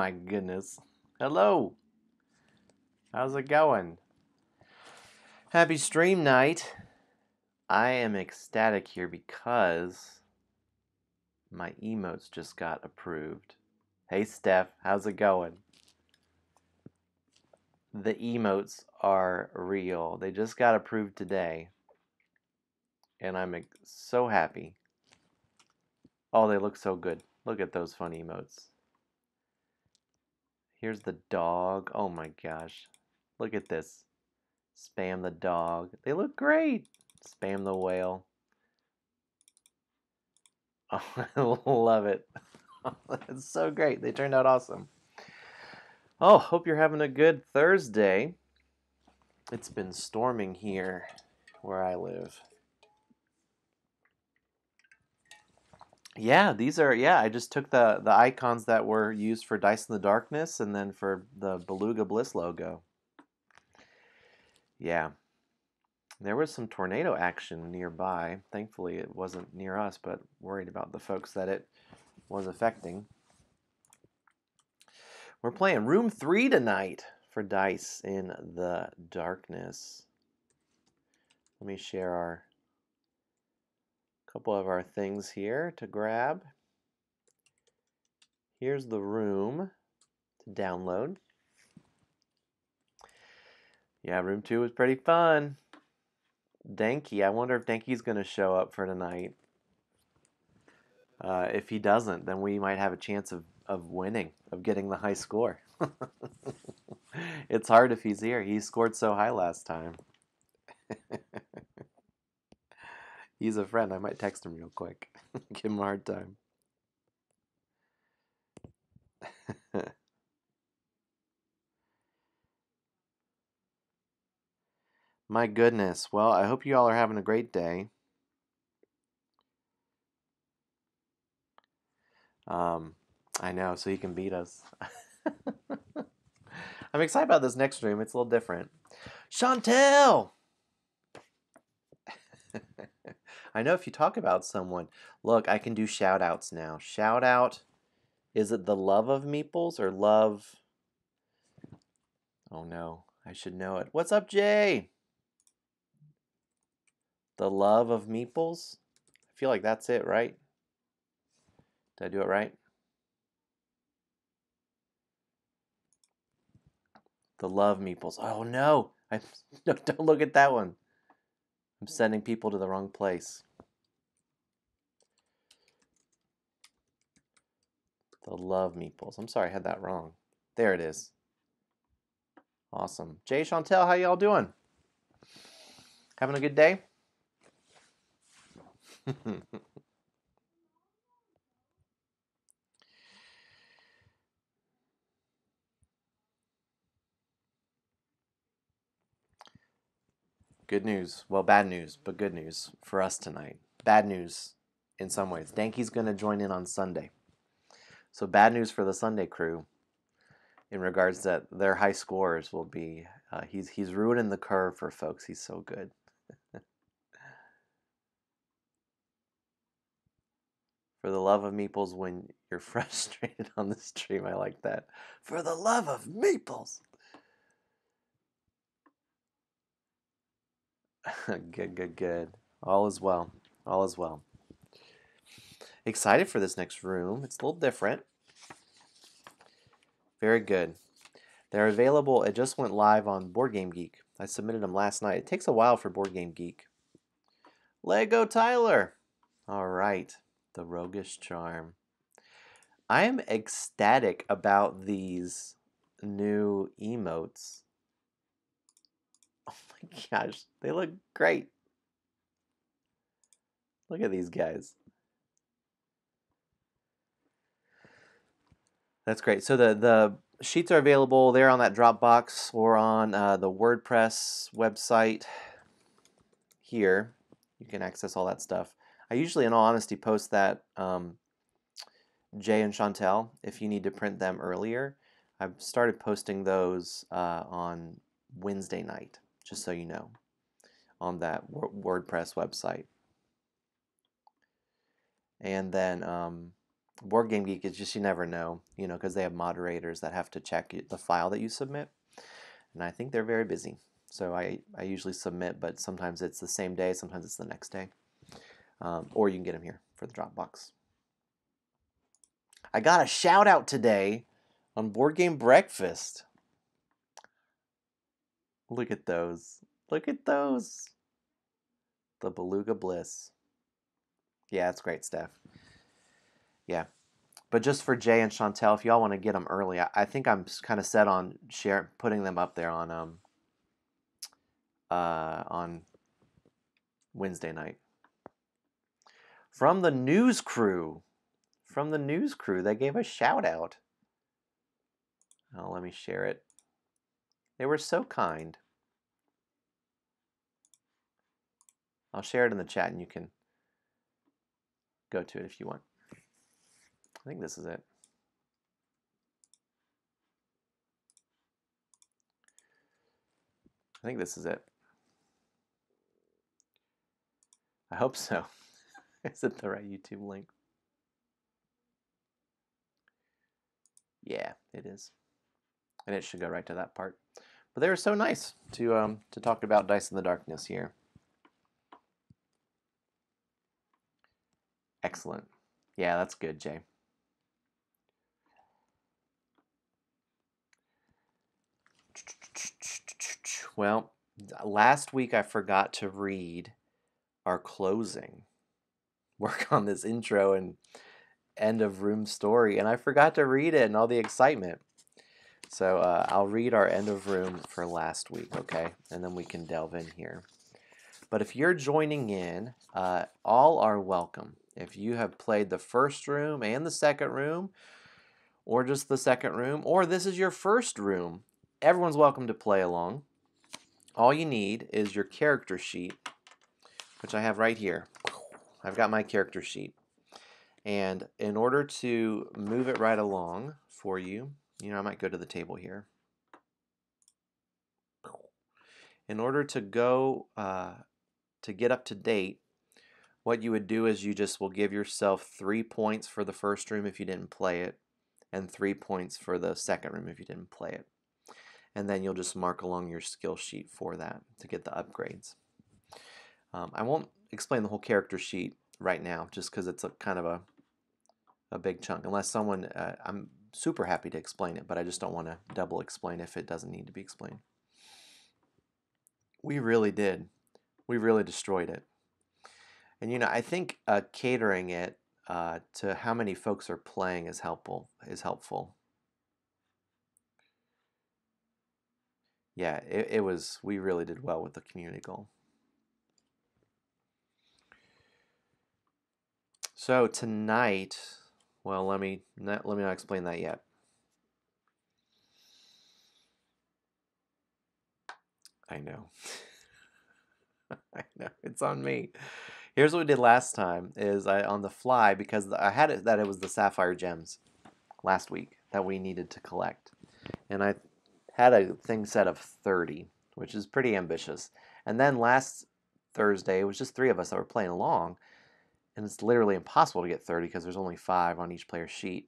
my goodness. Hello. How's it going? Happy stream night. I am ecstatic here because my emotes just got approved. Hey Steph, how's it going? The emotes are real. They just got approved today. And I'm so happy. Oh, they look so good. Look at those fun emotes. Here's the dog. Oh my gosh. Look at this. Spam the dog. They look great. Spam the whale. Oh, I love it. It's so great. They turned out awesome. Oh, hope you're having a good Thursday. It's been storming here where I live. Yeah, I just took the icons that were used for Dice in the Darkness and then for the Beluga Bliss logo. Yeah. There was some tornado action nearby. Thankfully, it wasn't near us, but worried about the folks that it was affecting. We're playing Room 3 tonight for Dice in the Darkness. Let me share our couple of our things here to grab. Here's the room to download. Yeah, Room 2 was pretty fun. Danky, I wonder if Danky's going to show up for tonight. If he doesn't, then we might have a chance of winning, of getting the high score. It's hard if he's here. He scored so high last time. He's a friend. I might text him real quick. Give him a hard time. My goodness. Well, I hope you all are having a great day. I know, so he can beat us. I'm excited about this next stream. It's a little different. Chantel! I know if you talk about someone, look, I can do shout outs now. Shout out, is it the love of Meeples or love? Oh no, I should know it. What's up, Jay? The love of Meeples? I feel like that's it, right? Did I do it right? The love Meeples. Oh no, don't look at that one. I'm sending people to the wrong place. The love Meeples. I'm sorry, I had that wrong. There it is. Awesome. Jay, Chantel, how y'all doing? Having a good day? Good news. Well, bad news, but good news for us tonight. Bad news in some ways. Danky's going to join in on Sunday. So bad news for the Sunday crew in regards that their high scores will be, he's ruining the curve for folks. He's so good. For the love of Meeples when you're frustrated on the stream. I like that. For the love of Meeples. Good. All is well. All is well. Excited for this next room. It's a little different. Very good. They're available. It just went live on Board Game Geek. I submitted them last night. It takes a while for Board Game Geek. Lego Tyler. All right. The Roguish Charm. I am ecstatic about these new emotes. Oh my gosh. They look great. Look at these guys. That's great. So the sheets are available there on that Dropbox or on the WordPress website here. You can access all that stuff. I usually, in all honesty, post that Jay and Chantel, if you need to print them earlier. I've started posting those on Wednesday night, just so you know, on that WordPress website. And then Board Game Geek is just, you never know, because they have moderators that have to check the file that you submit. And I think they're very busy. So I usually submit, but sometimes it's the same day, sometimes it's the next day. Or you can get them here for the Dropbox. I got a shout out today on Board Game Breakfast. Look at those. Look at those. The Beluga Bliss. Yeah, it's great stuff. Yeah. But just for Jay and Chantel, if y'all want to get them early, I think I'm kind of set on putting them up there on Wednesday night. From the news crew. They gave a shout out. Oh, let me share it. They were so kind. I'll share it in the chat and you can go to it if you want. I think this is it. I think this is it. I hope so. Is it the right YouTube link? Yeah, it is. And it should go right to that part. But they were so nice to talk about Dice in the Darkness here. Excellent. Yeah, that's good, Jay. Well, last week I forgot to read our closing. Work on this intro and end of room story, and I forgot to read it and all the excitement. So I'll read our end of room for last week, okay? And then we can delve in here. But if you're joining in, all are welcome. If you have played the first room and the second room, or just the second room, or this is your first room, everyone's welcome to play along. All you need is your character sheet, which I have right here. I've got my character sheet. And in order to move it right along for you, I might go to the table here. In order to go, to get up to date, what you would do is you just will give yourself 3 points for the first room if you didn't play it, and 3 points for the second room if you didn't play it. And then you'll just mark along your skill sheet for that to get the upgrades. I won't explain the whole character sheet right now, just because it's a kind of a big chunk. Unless someone, I'm super happy to explain it, but I just don't want to double explain if it doesn't need to be explained. We really did. We really destroyed it. And I think catering it to how many folks are playing is helpful. Yeah, it was. We really did well with the community goal. So tonight, well, let me not explain that yet. I know. I know, it's on me. Here's what we did last time is on the fly, because I had it that it was the sapphire gems last week that we needed to collect. And I had a thing set of 30, which is pretty ambitious. And then last Thursday, it was just 3 of us that were playing along. And it's literally impossible to get 30 because there's only 5 on each player's sheet.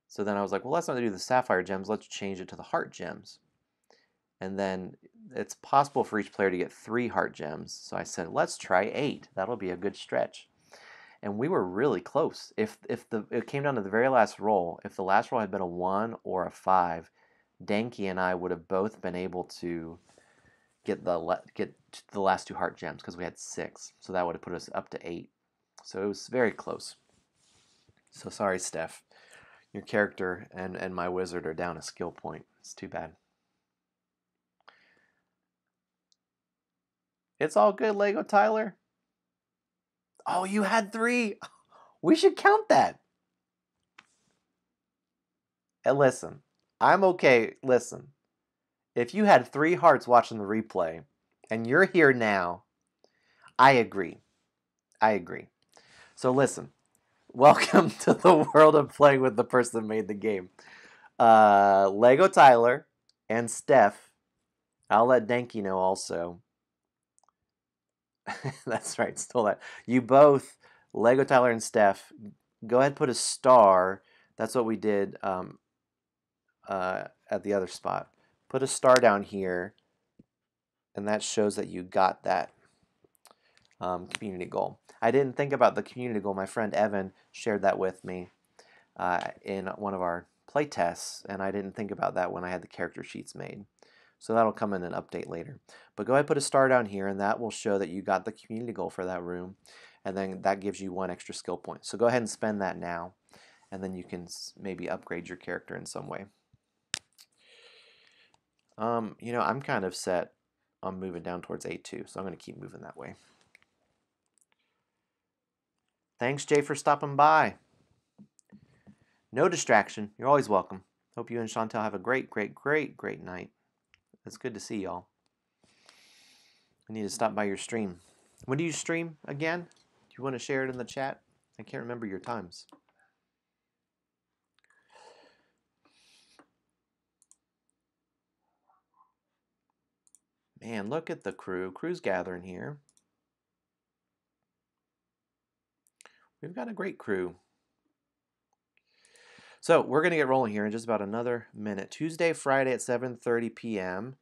So then I was like, well, let's not do the sapphire gems. Let's change it to the heart gems. And then it's possible for each player to get 3 heart gems. So I said, let's try 8. That'll be a good stretch. And we were really close. If it came down to the very last roll, if the last roll had been a 1 or a 5, Danky and I would have both been able to get the last 2 heart gems because we had 6. So that would have put us up to 8. So it was very close. So sorry, Steph. Your character and my wizard are down a skill point. It's too bad. It's all good, Lego Tyler. Oh, you had 3. We should count that. And listen, I'm okay. Listen, if you had 3 hearts watching the replay and you're here now, I agree. So listen, welcome to the world of playing with the person that made the game. Lego Tyler and Steph. I'll let Danky know also. That's right, stole that. You both, Lego Tyler and Steph, go ahead and put a star. That's what we did at the other spot. Put a star down here, and that shows that you got that community goal. I didn't think about the community goal. My friend Evan shared that with me in one of our play tests, and I didn't think about that when I had the character sheets made. So that'll come in an update later. But go ahead and put a star down here, and that will show that you got the community goal for that room, and then that gives you 1 extra skill point. So go ahead and spend that now, and then you can maybe upgrade your character in some way. You know, I'm kind of set on moving down towards A2, so I'm going to keep moving that way. Thanks, Jay, for stopping by. No distraction. You're always welcome. Hope you and Chantel have a great night. It's good to see y'all. I need to stop by your stream. When do you stream again? Do you want to share it in the chat? I can't remember your times. Man, look at the crew. Crew's gathering here. We've got a great crew. So we're going to get rolling here in just about another minute. Tuesday, Friday at 7:30 p.m.,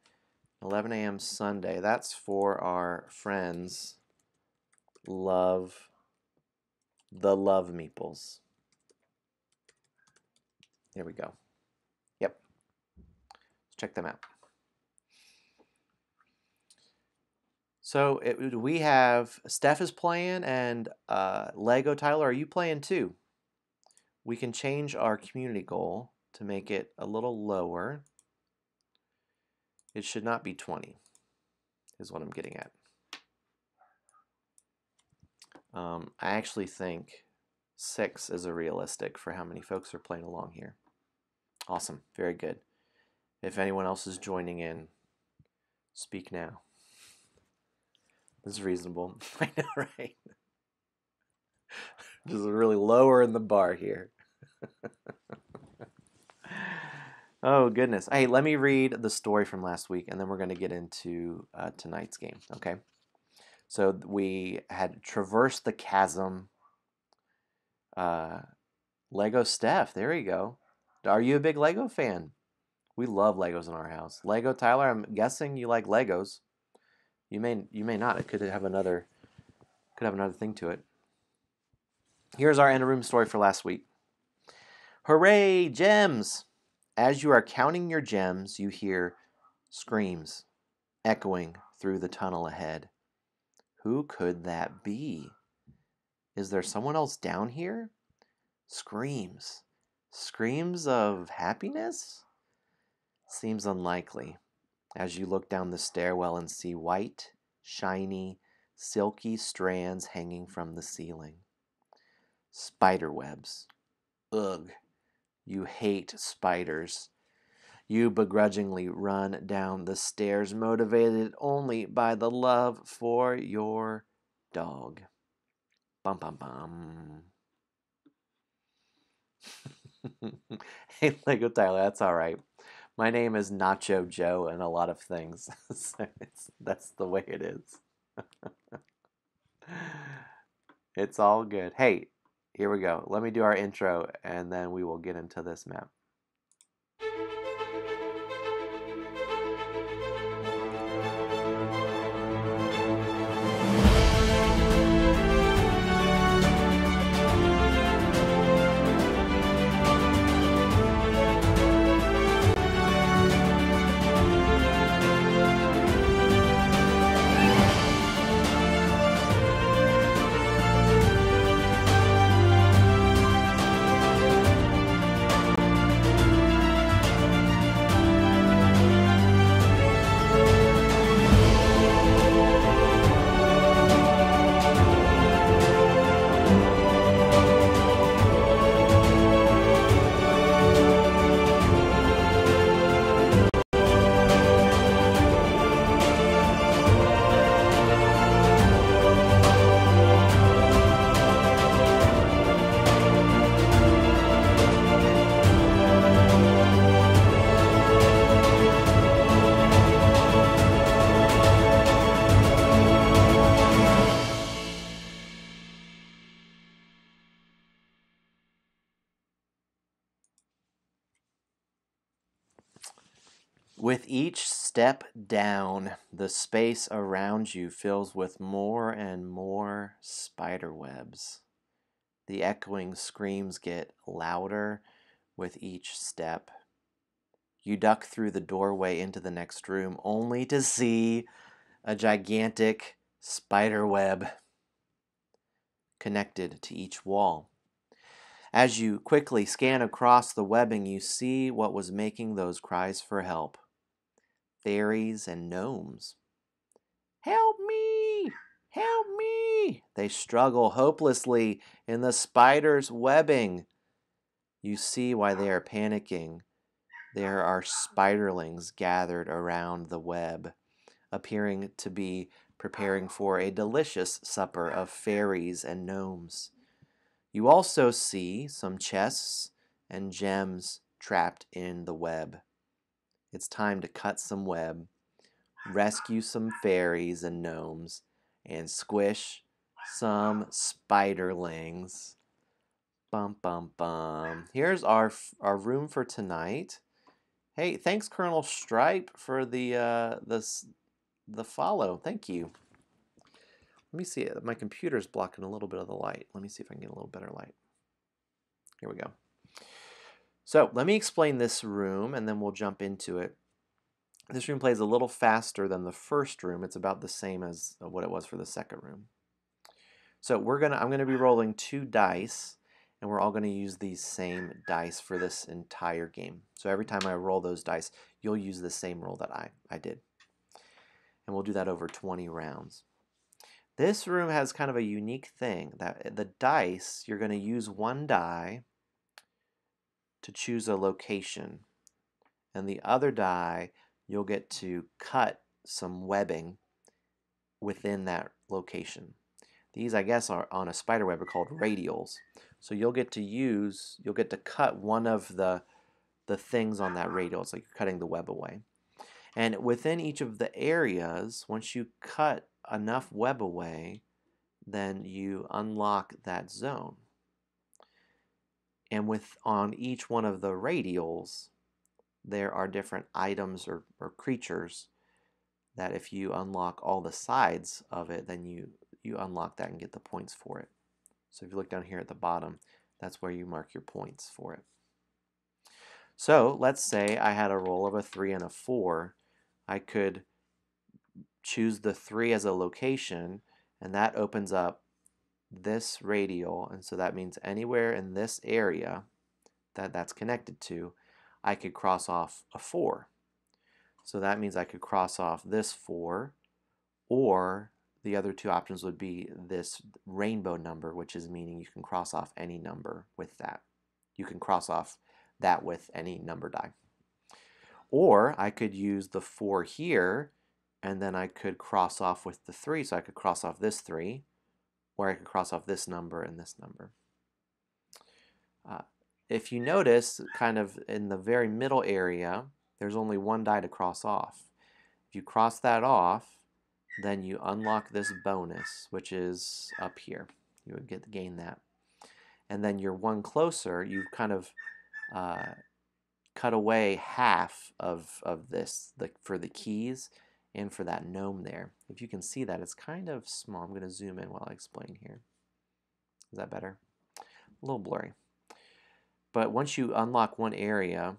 11 a.m. Sunday. That's for our friends, the Love Meeples. There we go. Yep. Let's check them out. So we have Steph is playing, and Lego. Tyler, are you playing too? We can change our community goal to make it a little lower. It should not be 20, is what I'm getting at. I actually think 6 is a realistic for how many folks are playing along here. Awesome, very good. If anyone else is joining in, speak now. This is reasonable. I know, right? Just really lowering the bar here. Oh, goodness. Hey, let me read the story from last week, and then we're going to get into tonight's game, okay? So we had traversed the chasm. Lego Steph, there you go. Are you a big Lego fan? We love Legos in our house. Lego Tyler, I'm guessing you like Legos. You may not. It could have another thing to it. Here's our end of room story for last week. Hooray, gems! As you are counting your gems, you hear screams echoing through the tunnel ahead. Who could that be? Is there someone else down here? Screams. Screams of happiness? Seems unlikely. As you look down the stairwell and see white, shiny, silky strands hanging from the ceiling. Spider webs. Ugh. You hate spiders. You begrudgingly run down the stairs, motivated only by the love for your dog. Bum bum bum. Hey, Lego Tyler, that's all right. My name is Nacho Joe and a lot of things. So that's the way it is. It's all good. Hey, here we go. Let me do our intro, and then we will get into this map. With each step down, the space around you fills with more and more spider webs. The echoing screams get louder with each step. You duck through the doorway into the next room, only to see a gigantic spider web connected to each wall. As you quickly scan across the webbing, you see what was making those cries for help. Fairies and gnomes. Help me! Help me! They struggle hopelessly in the spider's webbing. You see why they are panicking. There are spiderlings gathered around the web, appearing to be preparing for a delicious supper of fairies and gnomes. You also see some chests and gems trapped in the web. It's time to cut some web, rescue some fairies and gnomes, and squish some spiderlings. Bum, bum, bum. Here's our room for tonight. Hey, thanks, Colonel Stripe, for the follow. Thank you. Let me see it. My computer's blocking a little bit of the light. Let me see if I can get a little better light. Here we go. So let me explain this room, and then we'll jump into it. This room plays a little faster than the first room. It's about the same as what it was for the second room. So I'm gonna be rolling 2 dice, and we're all gonna use these same dice for this entire game. So every time I roll those dice, you'll use the same roll that I did. And we'll do that over 20 rounds. This room has kind of a unique thing that the dice, you're gonna use 1 die to choose a location, and the other die, you'll get to cut some webbing within that location. These, I guess, are on a spider web are called radials. So you'll get to cut one of the things on that radial. It's like you're cutting the web away. And within each of the areas, once you cut enough web away, then you unlock that zone. And on each one of the radials, there are different items or creatures that if you unlock all the sides of it, then you unlock that and get the points for it. So if you look down here at the bottom, that's where you mark your points for it. So let's say I had a roll of a 3 and a 4. I could choose the 3 as a location, and that opens up this radial, and so that means anywhere in this area that's connected to, I could cross off a 4. So that means I could cross off this 4, or the other 2 options would be this rainbow number, which is meaning you can cross off any number with that. You can cross off that with any number die. Or I could use the 4 here, and then I could cross off with the 3, so I could cross off this 3, or I could cross off this number and this number. If you notice, kind of in the very middle area, there's only 1 die to cross off. If you cross that off, then you unlock this bonus, which is up here. You would gain that. And then you're 1 closer, you've kind of cut away half of this for the keys and for that gnome there. If you can see that, it's kind of small. I'm going to zoom in while I explain here. Is that better? A little blurry. But once you unlock 1 area,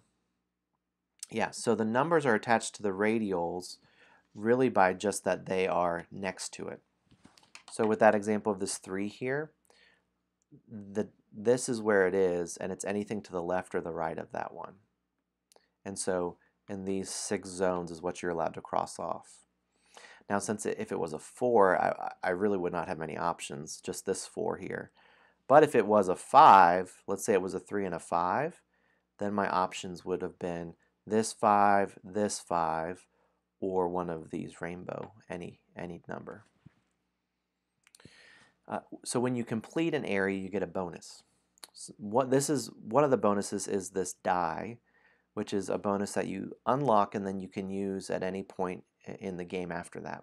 yeah, so the numbers are attached to the radials really by just that they are next to it. So with that example of this 3 here, this is where it is, and it's anything to the left or the right of that one. And so in these 6 zones is what you're allowed to cross off. Now, since if it was a 4, I really would not have many options, just this 4 here. But if it was a 5, let's say it was a 3 and a 5, then my options would have been this 5, or one of these rainbow, any number. So when you complete an area, you get a bonus. So one of the bonuses is this die, which is a bonus that you unlock and then you can use at any point in the game after that.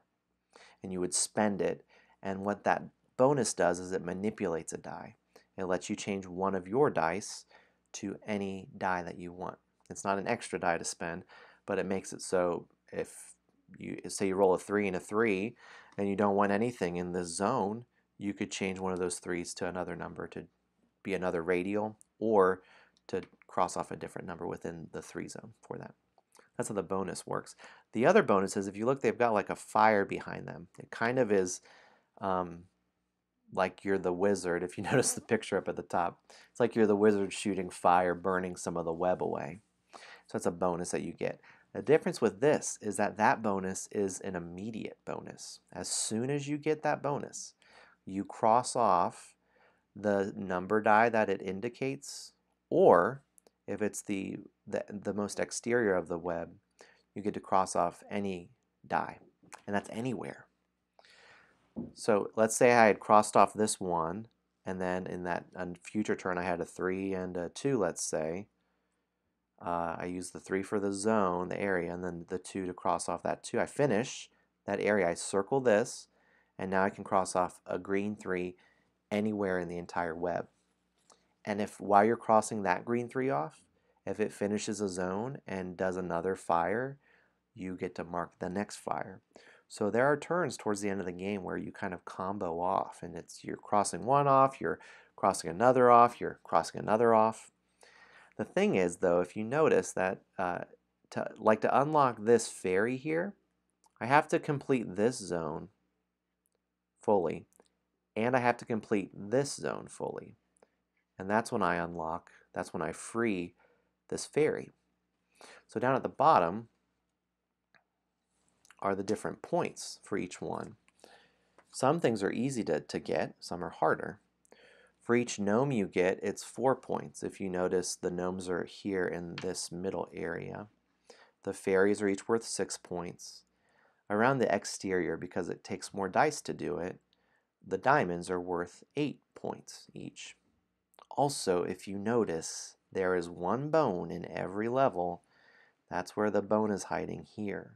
And you would spend it, and what that bonus does is it manipulates a die. It lets you change one of your dice to any die that you want. It's not an extra die to spend, but it makes it so if you say you roll a 3 and a 3 and you don't want anything in this zone, you could change one of those 3s to another number to be another radial, or to cross off a different number within the 3 zone for that. That's how the bonus works. The other bonus is, if you look, they've got like a fire behind them. It kind of is like you're the wizard. If you notice the picture up at the top, it's like you're the wizard shooting fire, burning some of the web away. So it's a bonus that you get. The difference with this is that that bonus is an immediate bonus. As soon as you get that bonus, you cross off the number die that it indicates, or if it's the most exterior of the web, you get to cross off any die, and that's anywhere. So let's say I had crossed off this one, and then in that future turn I had a 3 and a 2, let's say. I use the 3 for the zone, the area, and then the 2 to cross off that 2. I finish that area, I circle this, and now I can cross off a green 3 anywhere in the entire web. And if while you're crossing that green 3 off, if it finishes a zone and does another fire, you get to mark the next fire. So there are turns towards the end of the game where you kind of combo off, and you're crossing one off, you're crossing another off, you're crossing another off. The thing is, though, if you notice that to unlock this fairy here, I have to complete this zone fully, and I have to complete this zone fully. And that's when I unlock, that's when I free this fairy. So down at the bottom are the different points for each one. Some things are easy to get, some are harder. For each gnome you get, it's 4 points. If you notice, the gnomes are here in this middle area. The fairies are each worth 6 points. Around the exterior, because it takes more dice to do it, the diamonds are worth 8 points each. Also, if you notice, there is one bone in every level. That's where the bone is hiding here.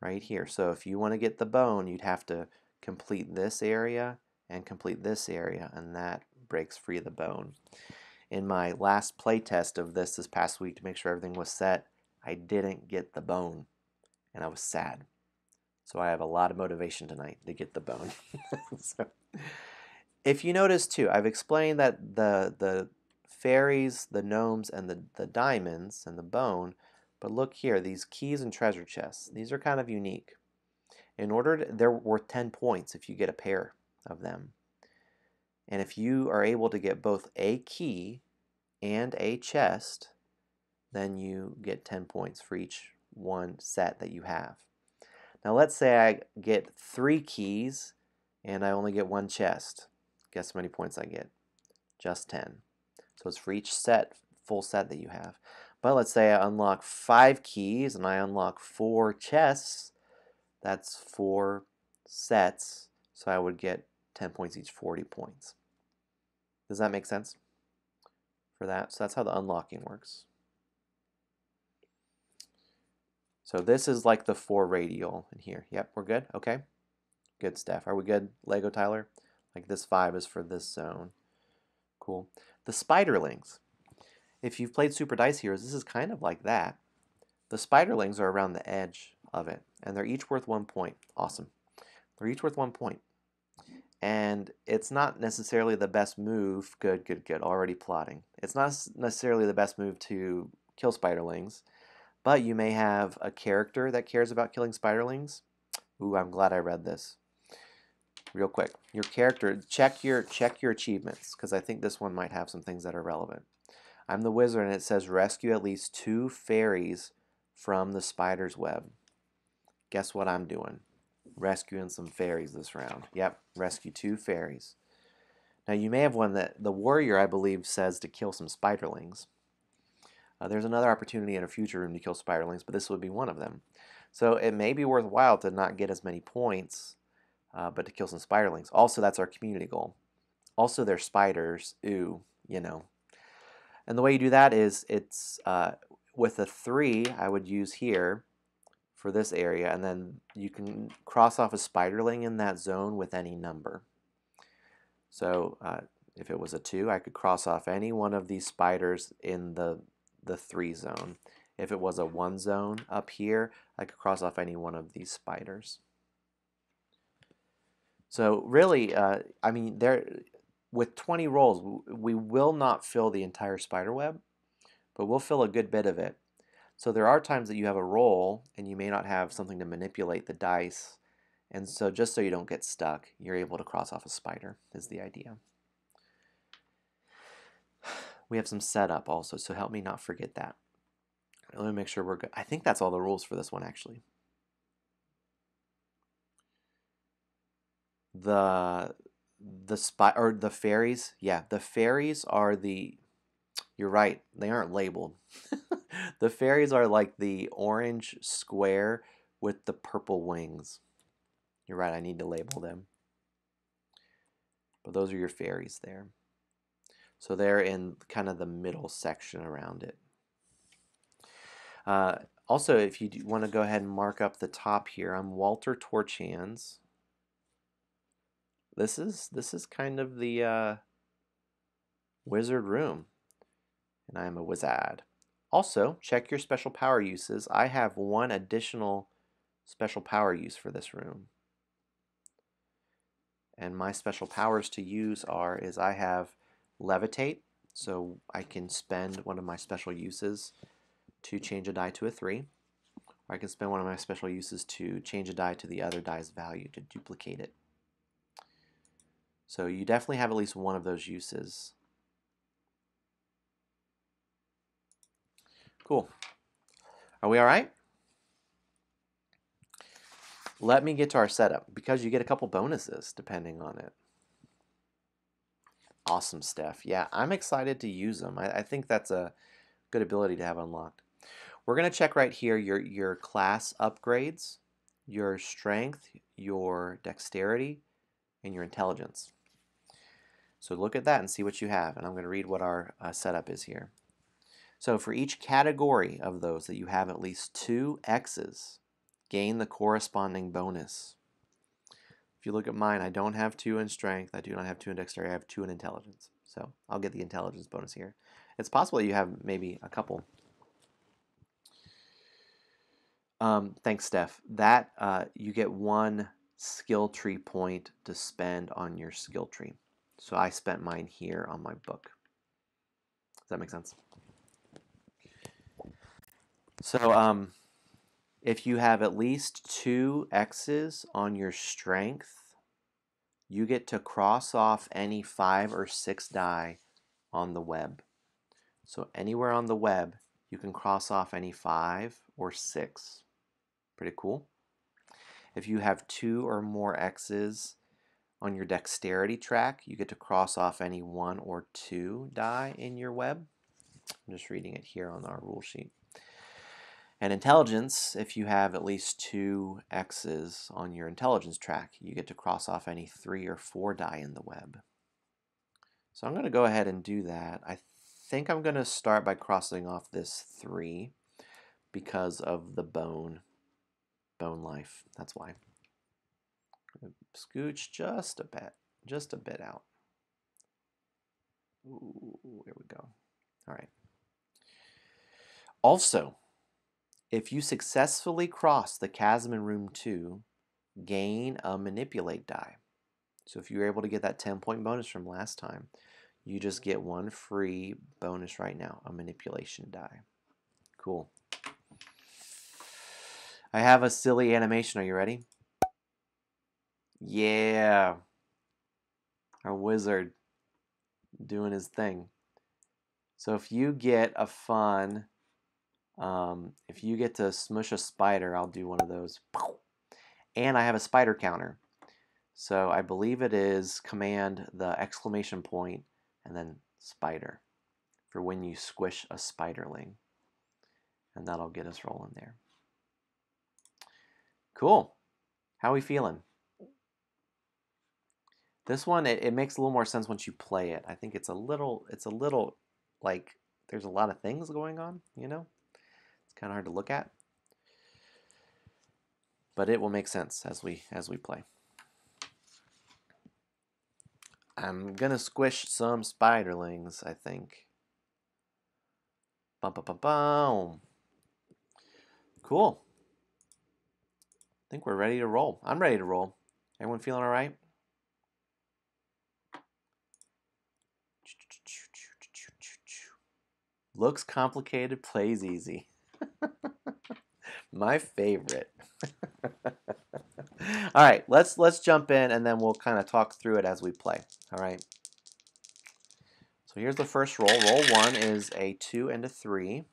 Right here. So if you want to get the bone, you'd have to complete this area and complete this area, and that breaks free of the bone. In my last play test of this past week to make sure everything was set, I didn't get the bone, and I was sad. So I have a lot of motivation tonight to get the bone. So, if you notice too, I've explained that the fairies, the gnomes, and the diamonds and the bone, but look here, these keys and treasure chests, these are kind of unique. They're worth 10 points if you get a pair of them. And if you are able to get both a key and a chest, then you get 10 points for each one set that you have. Now let's say I get 3 keys and I only get 1 chest. Guess how many points I get? Just 10. So it's for each full set that you have. But let's say I unlock 5 keys and I unlock 4 chests. That's 4 sets, so I would get 10 points each, 40 points. Does that make sense for that? So that's how the unlocking works. So this is like the 4 radial in here. Yep, we're good? Okay. Good stuff. Are we good, Lego Tyler? Like this 5 is for this zone. Cool. The spiderlings. If you've played Super Dice Heroes, this is kind of like that. The spiderlings are around the edge of it, and they're each worth 1 point. Awesome. They're each worth 1 point. And it's not necessarily the best move. Good, good, good. Already plotting. It's not necessarily the best move to kill spiderlings, but you may have a character that cares about killing spiderlings. Ooh, I'm glad I read this. Real quick. Your character, check your achievements, because I think this one might have some things that are relevant. I'm the wizard, and it says rescue at least 2 fairies from the spider's web. Guess what I'm doing? Rescuing some fairies this round. Yep, rescue 2 fairies. Now you may have one that the warrior, I believe, says to kill some spiderlings. There's another opportunity in a future room to kill spiderlings, but this would be one of them. So it may be worthwhile to not get as many points, but to kill some spiderlings. Also, that's our community goal. Also, they're spiders. Ooh, you know. And the way you do that is it's with a 3 I would use here for this area, and then you can cross off a spiderling in that zone with any number. So if it was a 2, I could cross off any one of these spiders in the 3 zone. If it was a one zone up here, I could cross off any one of these spiders. So really, I mean, with 20 rolls, we will not fill the entire spider web, but we'll fill a good bit of it. So there are times that you have a roll and you may not have something to manipulate the dice. And so just so you don't get stuck, you're able to cross off a spider is the idea. We have some setup also, so help me not forget that. Let me make sure we're good. I think that's all the rules for this one, actually. The fairies, yeah, the fairies are you're right, they aren't labeled. The fairies are like the orange square with the purple wings. You're right, I need to label them. But those are your fairies there. So they're in kind of the middle section around it. Also, if you want to go ahead and mark up the top here, I'm Walter Torchhands. This is kind of the wizard room, and I am a wizard. Also, check your special power uses. I have one additional special power use for this room. And my special powers to use is I have levitate, so I can spend one of my special uses to change a die to a 3. Or I can spend one of my special uses to change a die to the other die's value to duplicate it. So you definitely have at least one of those uses. Cool. Are we all right? Let me get to our setup, because you get a couple bonuses depending on it. Awesome, Steph. Yeah, I'm excited to use them. I think that's a good ability to have unlocked. We're going to check right here your class upgrades, your strength, your dexterity, and your intelligence. So look at that and see what you have. And I'm going to read what our setup is here. So for each category of those that you have at least 2 X's, gain the corresponding bonus. If you look at mine, I don't have 2 in strength. I do not have 2 in dexterity. I have 2 in intelligence. So I'll get the intelligence bonus here. It's possible that you have maybe a couple. Thanks, Steph. That you get 1 skill tree point to spend on your skill tree. So I spent mine here on my book. Does that make sense? So if you have at least 2 X's on your strength, you get to cross off any 5 or 6 die on the web. So anywhere on the web, you can cross off any 5 or 6. Pretty cool. If you have 2 or more X's on your dexterity track, you get to cross off any 1 or 2 die in your web. I'm just reading it here on our rule sheet. And intelligence, if you have at least 2 X's on your intelligence track, you get to cross off any 3 or 4 die in the web. So I'm going to go ahead and do that. I think I'm going to start by crossing off this 3 because of the bone life. That's why. Scooch just a bit out. Ooh, here we go. All right. Also, if you successfully cross the chasm in room 2, gain a manipulate die. So if you were able to get that 10-point bonus from last time, you just get 1 free bonus right now, a manipulation die. Cool. I have a silly animation. Are you ready? Yeah. Our wizard doing his thing. So if you get a fun, if you get to smush a spider, I'll do one of those. And I have a spider counter. So I believe it is command the exclamation point and then spider for when you squish a spiderling. And that'll get us rolling there. Cool. How are we feeling? This one, it makes a little more sense once you play it. I think it's a little like there's a lot of things going on, you know? It's kind of hard to look at. But it will make sense as we play. I'm gonna squish some spiderlings, I think. Bum, bum, bum, bum. Cool. I think we're ready to roll. I'm ready to roll. Everyone feeling all right? Looks complicated, plays easy. My favorite. All right, let's jump in and then we'll kind of talk through it as we play. All right. So here's the first roll. Roll 1 is a 2 and a 3.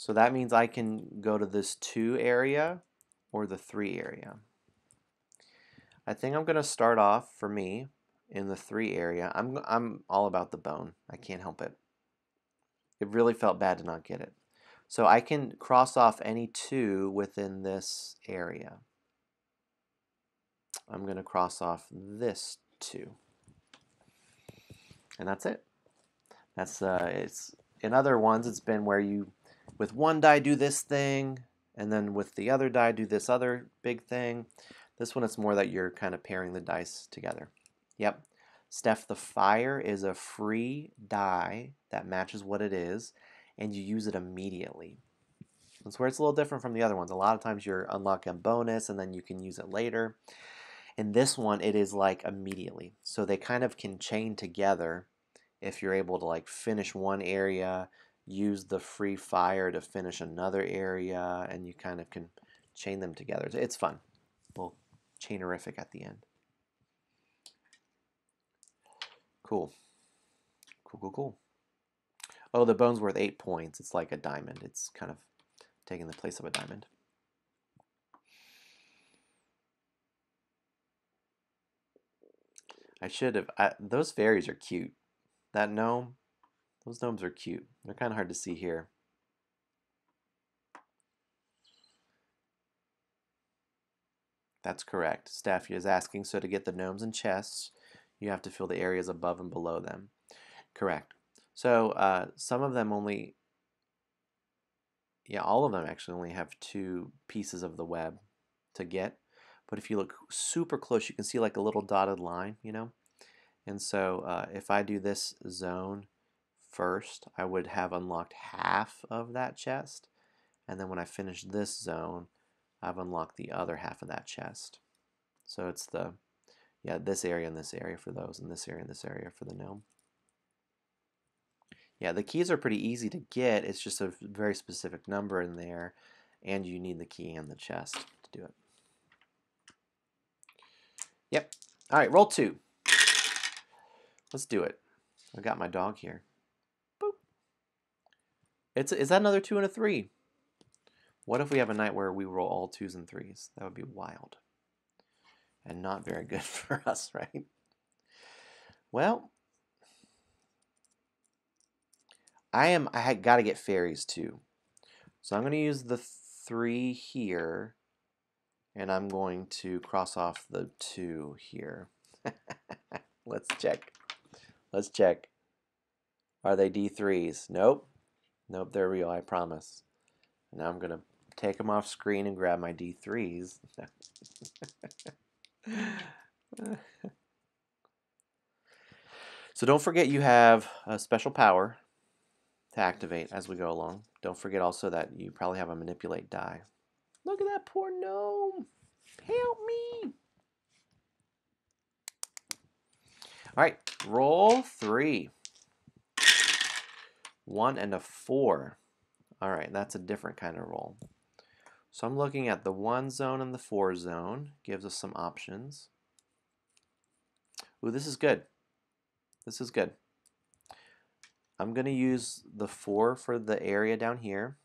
So that means I can go to this 2 area or the 3 area. I think I'm going to start off, for me, in the 3 area. I'm all about the bone. I can't help it. It really felt bad to not get it. So I can cross off any 2 within this area. I'm going to cross off this 2. And that's it. That's it's in other ones it's been where you with one die do this thing and then with the other die do this other big thing. This one it's more that you're kind of pairing the dice together. Yep. Steph, the fire is a free die that matches what it is and you use it immediately. That's where it's a little different from the other ones. A lot of times you're unlocking a bonus and then you can use it later. In this one it is like immediately. So they kind of can chain together. If you're able to like finish one area, use the free fire to finish another area, and you kind of can chain them together. It's fun. A little chainerific at the end. Cool. Cool. Oh, the bone's worth 8 points. It's like a diamond. It's kind of taking the place of a diamond. I should have. Those fairies are cute. That gnome, those gnomes are cute. They're kind of hard to see here. That's correct. Steph is asking, so to get the gnomes and chests, you have to fill the areas above and below them. Correct. So some of them only, yeah, all of them actually only have 2 pieces of the web to get. But if you look super close, you can see like a little dotted line, you know? And so if I do this zone first, I would have unlocked half of that chest. And then when I finish this zone, I've unlocked the other half of that chest. So it's the, yeah, this area and this area for those, and this area and this area for the gnome. Yeah, the keys are pretty easy to get. It's just a very specific number in there, and you need the key and the chest to do it. Yep. All right, roll 2. Let's do it. I got my dog here. Boop. Is that another 2 and a 3? What if we have a night where we roll all 2s and 3s? That would be wild. And not very good for us, right? Well, I got to get fairies too. So I'm going to use the 3 here, and I'm going to cross off the 2 here. Let's check. Let's check. Are they D3s? Nope. Nope, they're real, I promise. Now I'm going to take them off screen and grab my D3s. So don't forget you have a special power to activate as we go along. Don't forget also that you probably have a manipulate die. Look at that poor gnome. Help me. All right, roll 3. 1 and a 4. All right, that's a different kind of roll. So I'm looking at the 1 zone and the 4 zone. Gives us some options. Ooh, this is good. This is good. I'm going to use the 4 for the area down here.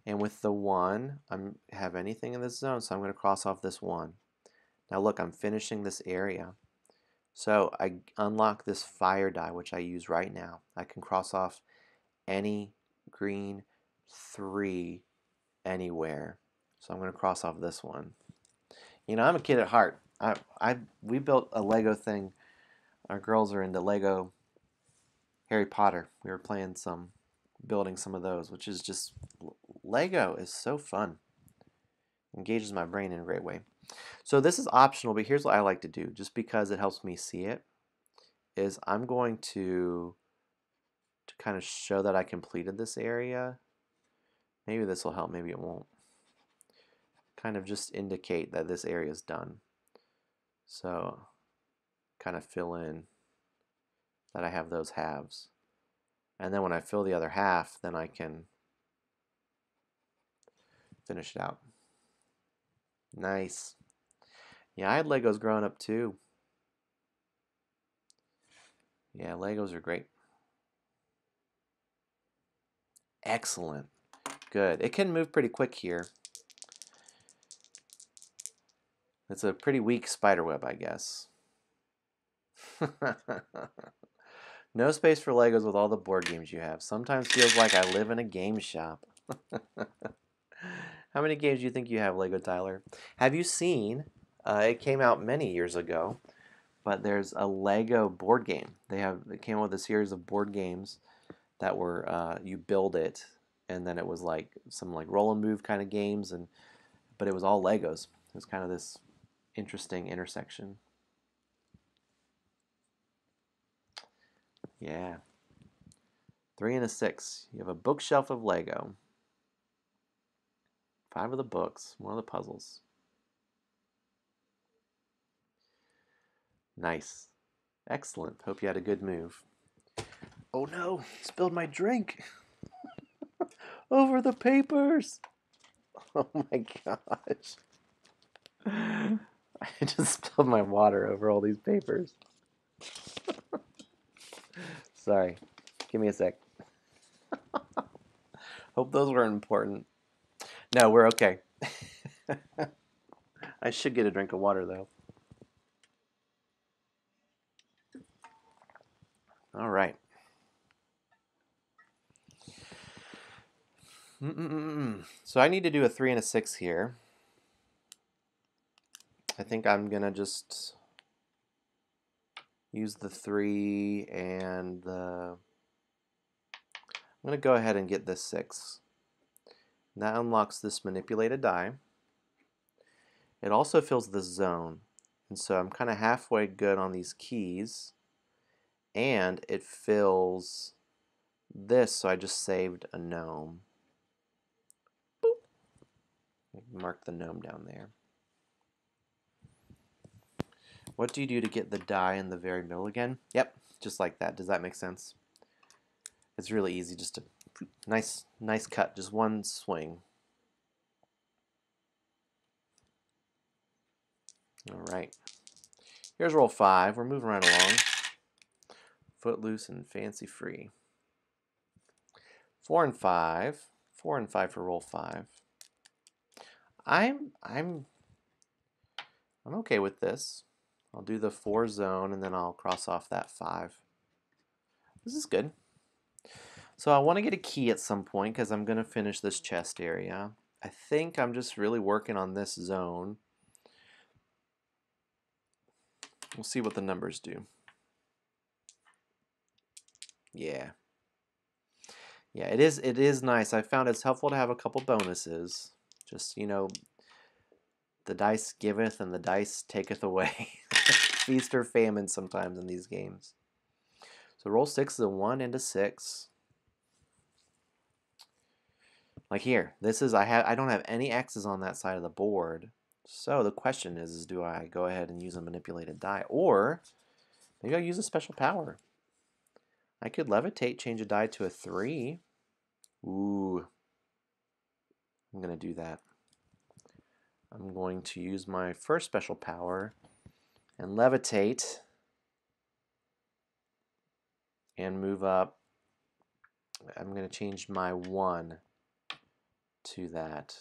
And with the 1, I have anything in this zone, so I'm going to cross off this 1. Now look, I'm finishing this area. So I unlock this fire die, which I use right now. I can cross off any green 3 anywhere. So I'm going to cross off this one. You know, I'm a kid at heart. We built a Lego thing. Our girls are into Lego Harry Potter. We were building some of those, which is just, Lego is so fun. Engages my brain in a great way. So this is optional, but here's what I like to do, just because it helps me see it, is I'm going to to kind of show that I completed this area. Maybe this will help, maybe it won't. Kind of just indicate that this area is done. So kind of fill in that I have those halves. And then when I fill the other half, then I can finish it out. Nice. Yeah, I had Legos growing up too. Yeah, Legos are great. Excellent. Good. It can move pretty quick here. It's a pretty weak spider web, I guess. No space for Legos with all the board games you have. Sometimes feels like I live in a game shop. How many games do you think you have, Lego Tyler? Have you seen, it came out many years ago, but there's a Lego board game. They came out with a series of board games that were, you build it, and then it was like some like roll and move kind of games, but it was all Legos. It was kind of this interesting intersection. Yeah. 3 and a 6. You have a bookshelf of Lego. 5 of the books. 1 of the puzzles. Nice. Excellent. Hope you had a good move. Oh no! Spilled my drink! Over the papers! Oh my gosh. I just spilled my water over all these papers. Sorry. Give me a sec. Hope those weren't important. No, we're okay. I should get a drink of water though. All right. So I need to do a 3 and a 6 here. I think I'm gonna just use the 3 and I'm gonna go ahead and get this 6. And that unlocks this manipulated die. It also fills the zone, and so I'm kind of halfway good on these keys, and it fills this, so I just saved a gnome. Boop. Mark the gnome down there. What do you do to get the die in the very middle again? Yep, just like that. Does that make sense? It's really easy, just a nice cut, just one swing. All right. Here's roll 5. We're moving right along. Footloose and fancy free. 4 and 5. 4 and 5 for roll 5. I'm okay with this. I'll do the 4 zone and then I'll cross off that 5. This is good. So I want to get a key at some point because I'm going to finish this chest area. I think I'm just really working on this zone. We'll see what the numbers do. Yeah. Yeah, it is nice. I found it's helpful to have a couple bonuses. Just, you know, the dice giveth and the dice taketh away. Feast or famine sometimes in these games. So roll 6 is a 1 and a 6. Like here, this is I don't have any X's on that side of the board. So the question is do I go ahead and use a manipulated die, or maybe I'll use a special power. I could levitate, change a die to a 3. Ooh. I'm going to do that. I'm going to use my first special power and levitate and move up. I'm going to change my 1 to that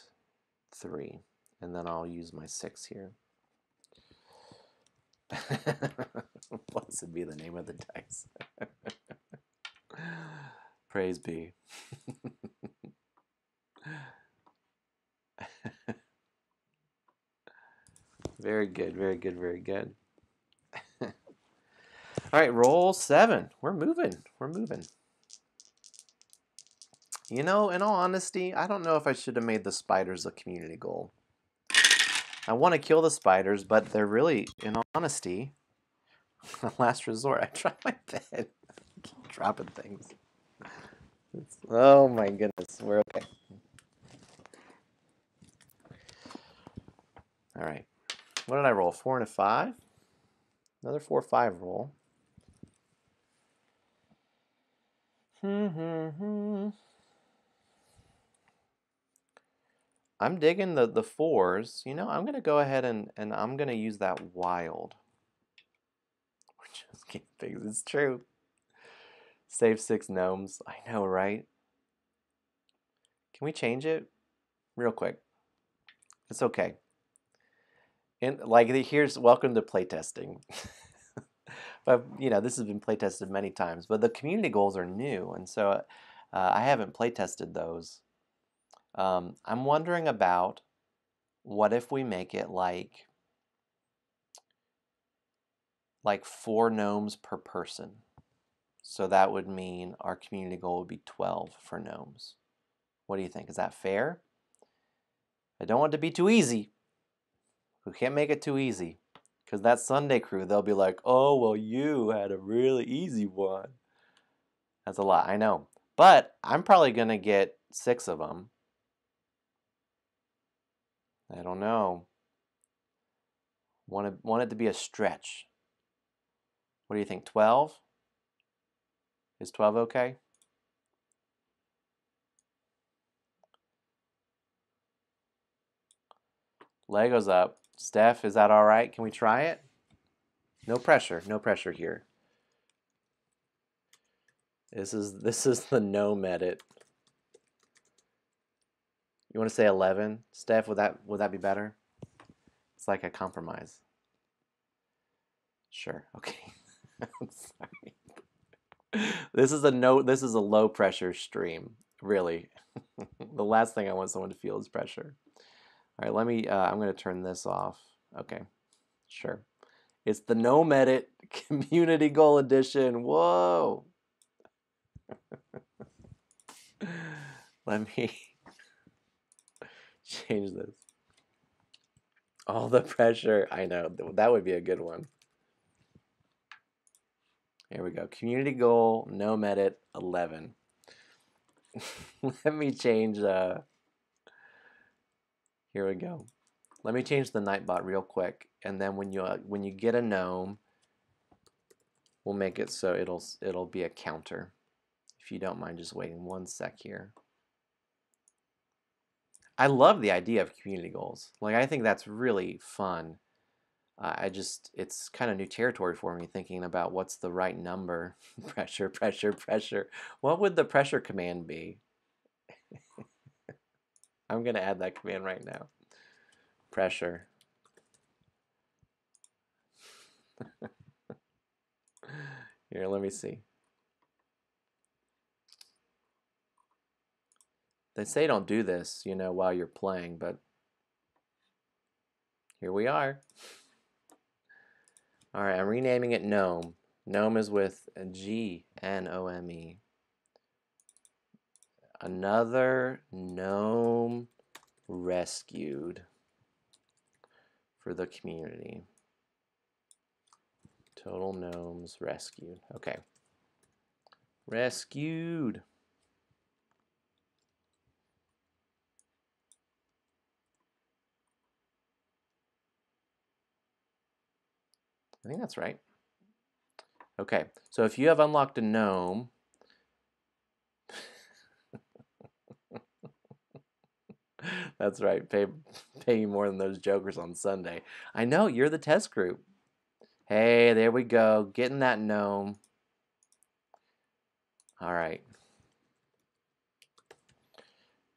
3. And then I'll use my 6 here. Blessed be the name of the dice. Praise be. Very good, very good, very good. All right, roll 7. We're moving. We're moving. You know, in all honesty, I don't know if I should have made the spiders a community goal. I want to kill the spiders, but they're really, in all honesty, a last resort. I dropped my pen. I keep dropping things. Oh my goodness, we're okay. All right. What did I roll? 4 and a 5? Another 4-5 roll. I'm digging the 4s. You know, I'm going to go ahead and I'm going to use that wild. Which is getting things. It's true. Save 6 gnomes. I know, right? Can we change it? Real quick. It's okay. And like, here's welcome to playtesting. But you know, this has been playtested many times. But the community goals are new, and so I haven't playtested those. I'm wondering about what if we make it like 4 gnomes per person. So that would mean our community goal would be 12 for gnomes. What do you think? Is that fair? I don't want it to be too easy. We can't make it too easy. Because that Sunday crew, they'll be like, oh, well, you had a really easy one. That's a lot, I know. But I'm probably going to get 6 of them. I don't know. Want it to be a stretch. What do you think, 12? Is 12 okay? Lego's up. Steph, is that all right? Can we try it? No pressure here. This is the gnome edit. You want to say 11? Steph, would that be better? It's like a compromise. Sure. Okay. I'm sorry. This is a low pressure stream, really. The last thing I want someone to feel is pressure. All right, let me I'm going to turn this off. Okay. Sure. It's the gnome edit community goal edition. Whoa. Let me change this. All the pressure. I know. That would be a good one. Here we go. Community goal, gnome edit 11. Let me change. Here we go. Let me change the Nightbot real quick, and then when you get a gnome, we'll make it so it'll be a counter. If you don't mind just waiting 1 sec here. I love the idea of community goals. Like, I think that's really fun. It's kind of new territory for me, thinking about what's the right number. Pressure, pressure, pressure. What would the pressure command be? I'm going to add that command right now. Pressure. Here, let me see. They say don't do this, you know, while you're playing, but here we are. All right, I'm renaming it Gnome. Gnome is with a G-N-O-M-E. Another gnome rescued for the community. Total gnomes rescued. Okay. Rescued. I think that's right. Okay, so if you have unlocked a gnome, that's right, pay more than those jokers on Sunday. I know, you're the test group. Hey, there we go, getting that gnome. All right.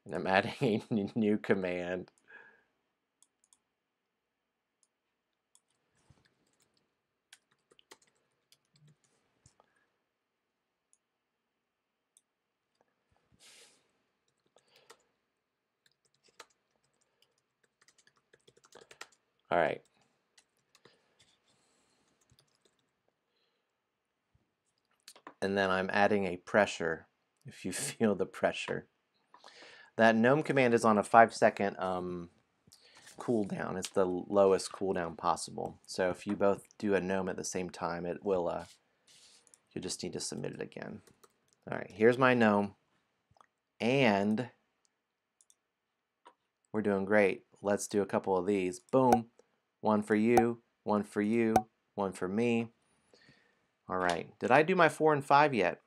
And I'm adding a new command. All right. And then I'm adding a pressure, if you feel the pressure. That gnome command is on a 5-second cooldown. It's the lowest cooldown possible. So if you both do a gnome at the same time, it will, you just need to submit it again. All right, here's my gnome. And we're doing great. Let's do a couple of these. Boom. One for you, one for you, one for me. All right. Did I do my 4 and 5 yet?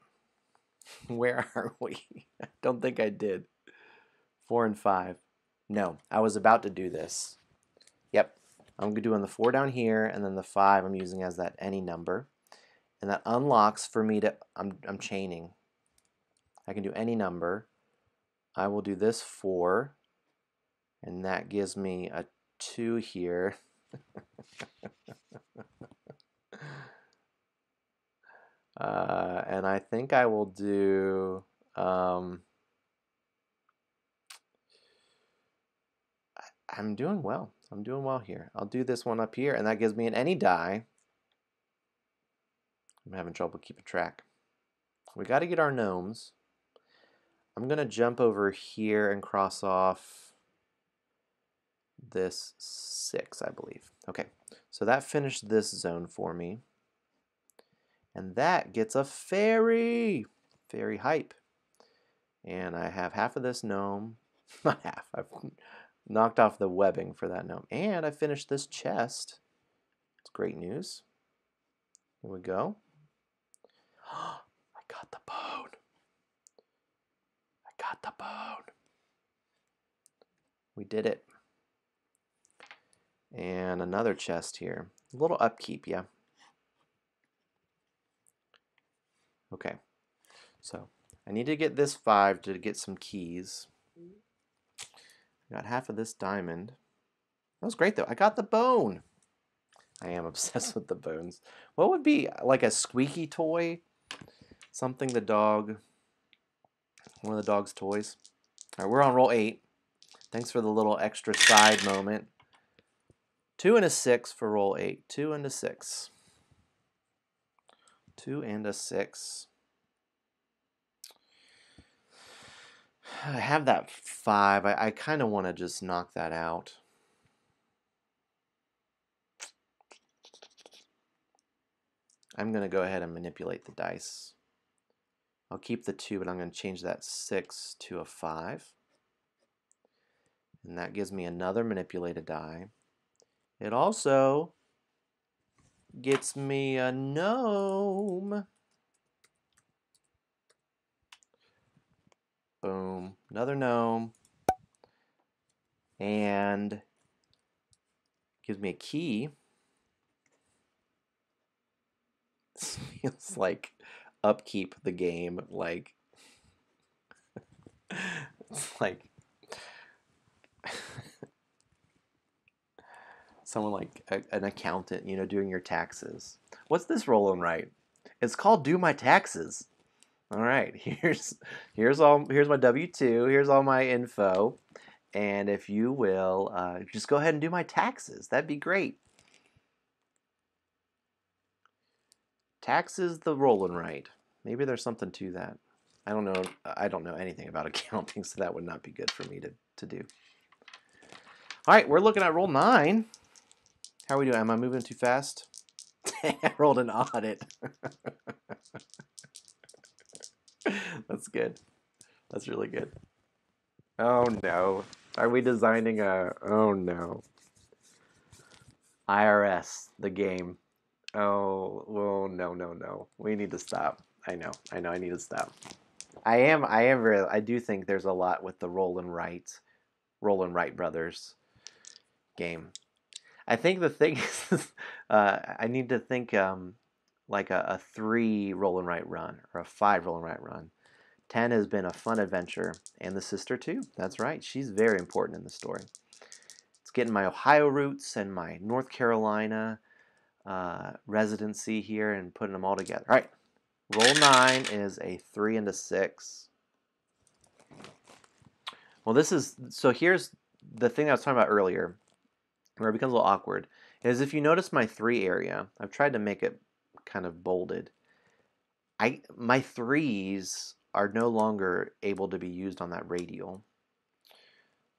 Where are we? I don't think I did. 4 and 5. No, I was about to do this. Yep. I'm doing the 4 down here, and then the 5 I'm using as that any number. And that unlocks for me to, I'm chaining. I can do any number. I will do this 4, and that gives me a 2 here. And I think I will do, I'm doing well. I'm doing well here. I'll do this one up here, and that gives me an any die. I'm having trouble keeping track. We got to get our gnomes. I'm going to jump over here and cross off this 6, I believe. Okay, so that finished this zone for me. And that gets a fairy. Fairy hype. And I have half of this gnome. Not half. I've knocked off the webbing for that gnome. And I finished this chest. It's great news. Here we go. I got the bone. I got the bone. We did it. And another chest here. A little upkeep, yeah. Okay. So I need to get this 5 to get some keys. Got half of this diamond. That was great though. I got the bone. I am obsessed with the bones. What would be like a squeaky toy? Something the dog, one of the dog's toys. All right, we're on roll 8. Thanks for the little extra side moment. 2 and a 6 for roll 8. 2 and a 6. 2 and a 6. I have that 5. I kind of want to just knock that out. I'm going to go ahead and manipulate the dice. I'll keep the 2, but I'm going to change that 6 to a 5. And that gives me another manipulated die. It also gets me a gnome. Boom. Another gnome. And gives me a key. This feels like upkeep the game. Like, it's like someone like an accountant, you know, doing your taxes. What's this rolling right? It's called Do My Taxes. All right, here's my W-2. Here's all my info, and if you will, just go ahead and do my taxes. That'd be great. Taxes the rolling right. Maybe there's something to that. I don't know. I don't know anything about accounting, so that would not be good for me to do. All right, we're looking at roll 9. How are we doing? Am I moving too fast? I rolled an audit. That's good. That's really good. Oh no. Are we designing a... Oh no. IRS, the game. Oh, well, no. We need to stop. I know, I need to stop. I do think there's a lot with the Roll and Wright brothers game. I think the thing is, I need to think like a 3 Roll and Write run or a 5 Roll and Write run. 10 has been a fun adventure, and the sister too. That's right, she's very important in the story. It's getting my Ohio roots and my North Carolina residency here and putting them all together. All right, roll 9 is a 3 and a 6. Well, here's the thing I was talking about earlier, where it becomes a little awkward, is if you notice my 3 area, I've tried to make it kind of bolded. My 3s are no longer able to be used on that radial.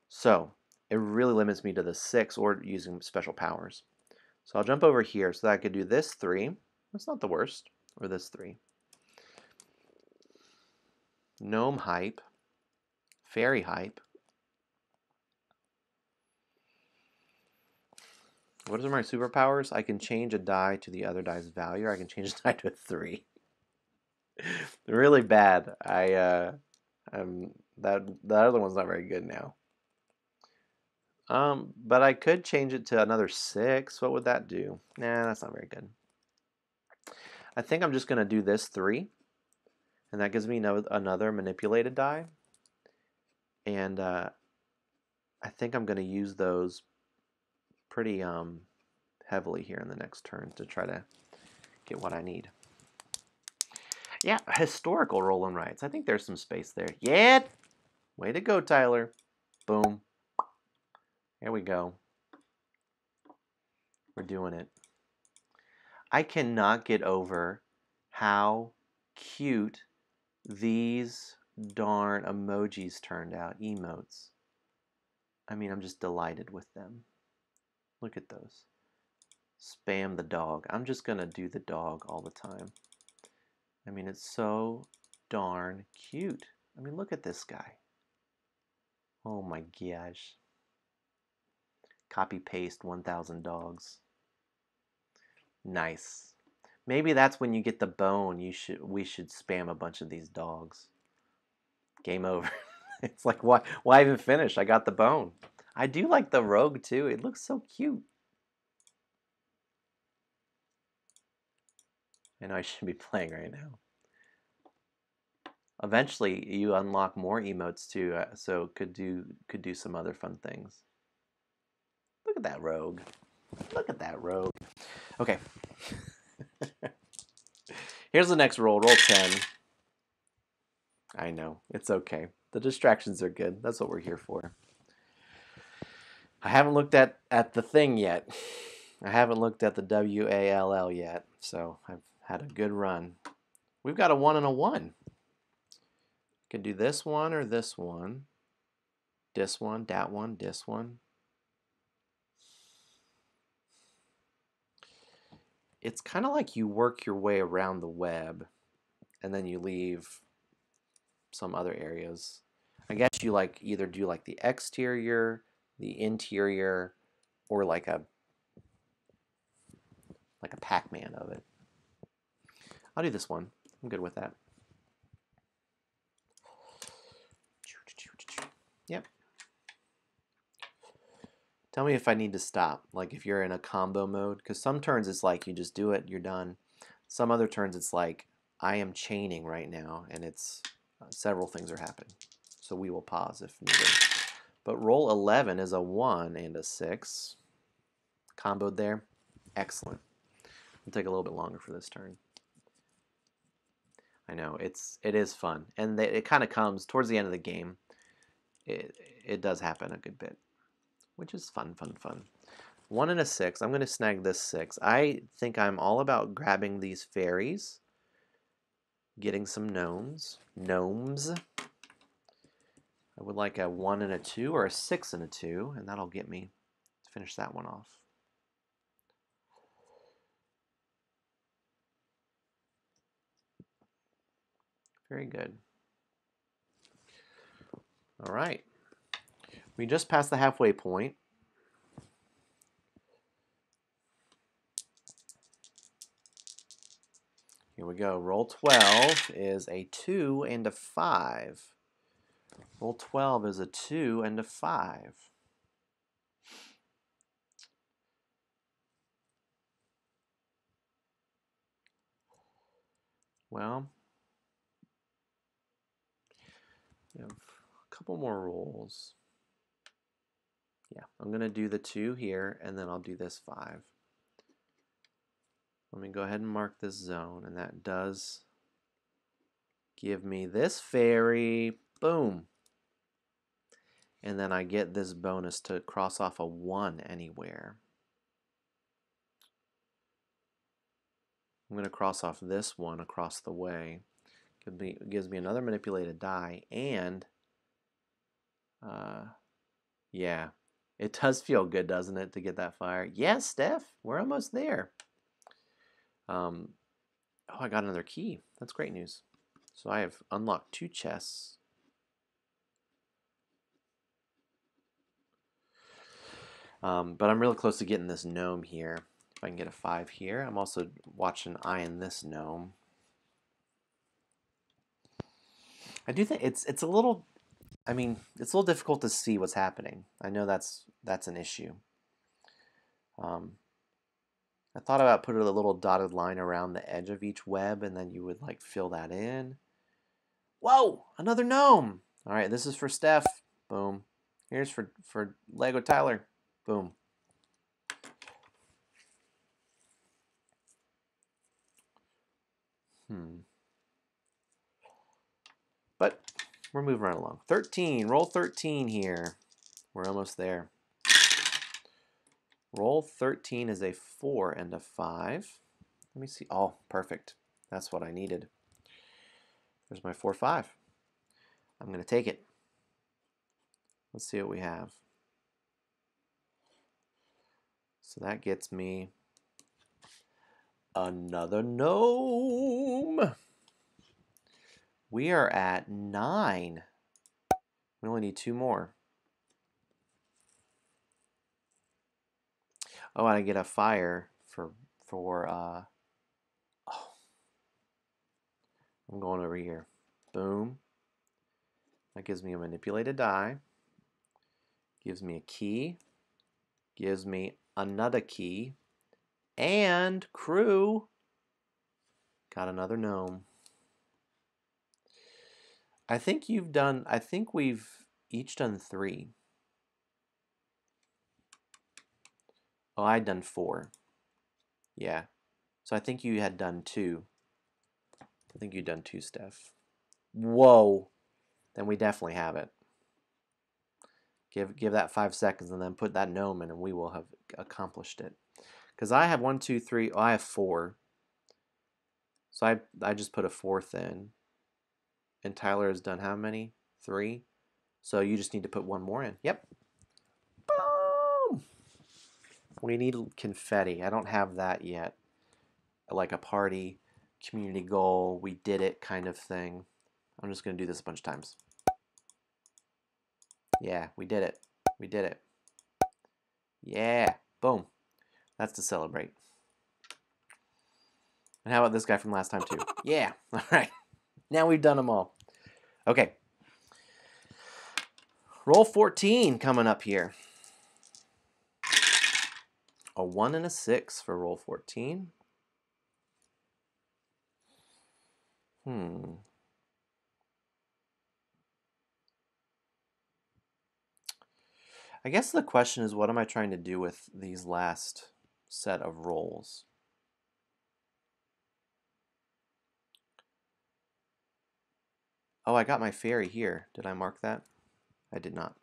So it really limits me to the 6 or using special powers. So I'll jump over here so that I could do this 3. That's not the worst. Or this 3. Gnome hype. Fairy hype. What are my superpowers? I can change a die to the other die's value, or I can change a die to a 3. Really bad. That the other one's not very good now. But I could change it to another 6. What would that do? Nah, that's not very good. I think I'm just gonna do this 3, and that gives me another manipulated die. And I think I'm gonna use those pretty heavily here in the next turn to try to get what I need. Yeah, historical roll and rights. I think there's some space there. Yeah! Way to go, Tyler. Boom. There we go. We're doing it. I cannot get over how cute these darn emojis turned out. Emotes. I mean, I'm just delighted with them. Look at those. Spam the dog. I'm just going to do the dog all the time. I mean, it's so darn cute. I mean, look at this guy. Oh my gosh. Copy paste 1,000 dogs. Nice. Maybe that's when you get the bone. We should spam a bunch of these dogs. Game over. It's like, why even finish? I got the bone. I do like the rogue too. It looks so cute. I know I should be playing right now. Eventually, you unlock more emotes too, so could do some other fun things. Look at that rogue. Look at that rogue. Okay. Here's the next roll. Roll 10. I know. It's okay. The distractions are good. That's what we're here for. I haven't looked at the thing yet. I haven't looked at the WALL yet, so I've had a good run. We've got a 1 and a 1. Can do this one or this one. This one, that one, this one. It's kind of like you work your way around the web and then you leave some other areas. I guess you like either do like the exterior, the interior, or like a Pac-Man of it. I'll do this one. I'm good with that. Yep. Tell me if I need to stop, like if you're in a combo mode, because some turns it's like you just do it, you're done. Some other turns it's like I am chaining right now, and it's several things are happening. So we will pause if needed. But roll 11 is a 1 and a 6. Comboed there. Excellent. It'll take a little bit longer for this turn. I know, it is fun. And it kind of comes towards the end of the game. It does happen a good bit, which is fun, fun, fun. 1 and a 6. I'm going to snag this 6. I think I'm all about grabbing these fairies, getting some gnomes. I would like a 1 and a 2 or a 6 and a 2, and that'll get me to finish that one off. Very good. All right. We just passed the halfway point. Here we go. Roll 12 is a 2 and a 5. Roll 12 is a 2 and a 5. Well, we have a couple more rolls. Yeah, I'm going to do the 2 here, and then I'll do this 5. Let me go ahead and mark this zone, and that does give me this fairy. Boom. And then I get this bonus to cross off a 1 anywhere. I'm going to cross off this one across the way. It gives me another manipulated die, and yeah, it does feel good, doesn't it, to get that fire? Yes, Steph, we're almost there. Oh, I got another key. That's great news. So I have unlocked 2 chests. But I'm really close to getting this gnome here. If I can get a 5 here. I'm also watching eye in this gnome. I do think it's a little, I mean, it's a little difficult to see what's happening. I know that's an issue. I thought about putting a little dotted line around the edge of each web, and then you would like fill that in. Whoa, another gnome. All right, this is for Steph. Boom. Here's for Lego Tyler. Boom. But we're moving right along. 13, roll 13 here. We're almost there. Roll 13 is a 4 and a 5. Let me see. Oh, perfect. That's what I needed. There's my 4, 5. I'm going to take it. Let's see what we have. So that gets me another gnome. We are at 9. We only need 2 more. Oh, and I get a fire for oh. I'm going over here. Boom. That gives me a manipulated die. Gives me a key. Gives me another key. And crew. Got another gnome. I think we've each done 3. Oh, I'd done 4. Yeah. So I think you had done 2. I think you'd done 2, Steph. Whoa. Then we definitely have it. Give that 5 seconds and then put that gnome in and we will have accomplished it. Because I have 1, 2, 3. Oh, I have 4. So I just put a 4th in. And Tyler has done how many? 3. So you just need to put 1 more in. Yep. Boom! We need confetti. I don't have that yet. Like a party, community goal, we did it kind of thing. I'm just going to do this a bunch of times. Yeah, we did it. We did it. Yeah. Boom. That's to celebrate. And how about this guy from last time too? Yeah. All right. Now we've done them all. Okay. Roll 14 coming up here. A 1 and a 6 for roll 14. I guess the question is, what am I trying to do with these last set of rolls? Oh, I got my fairy here. Did I mark that? I did not.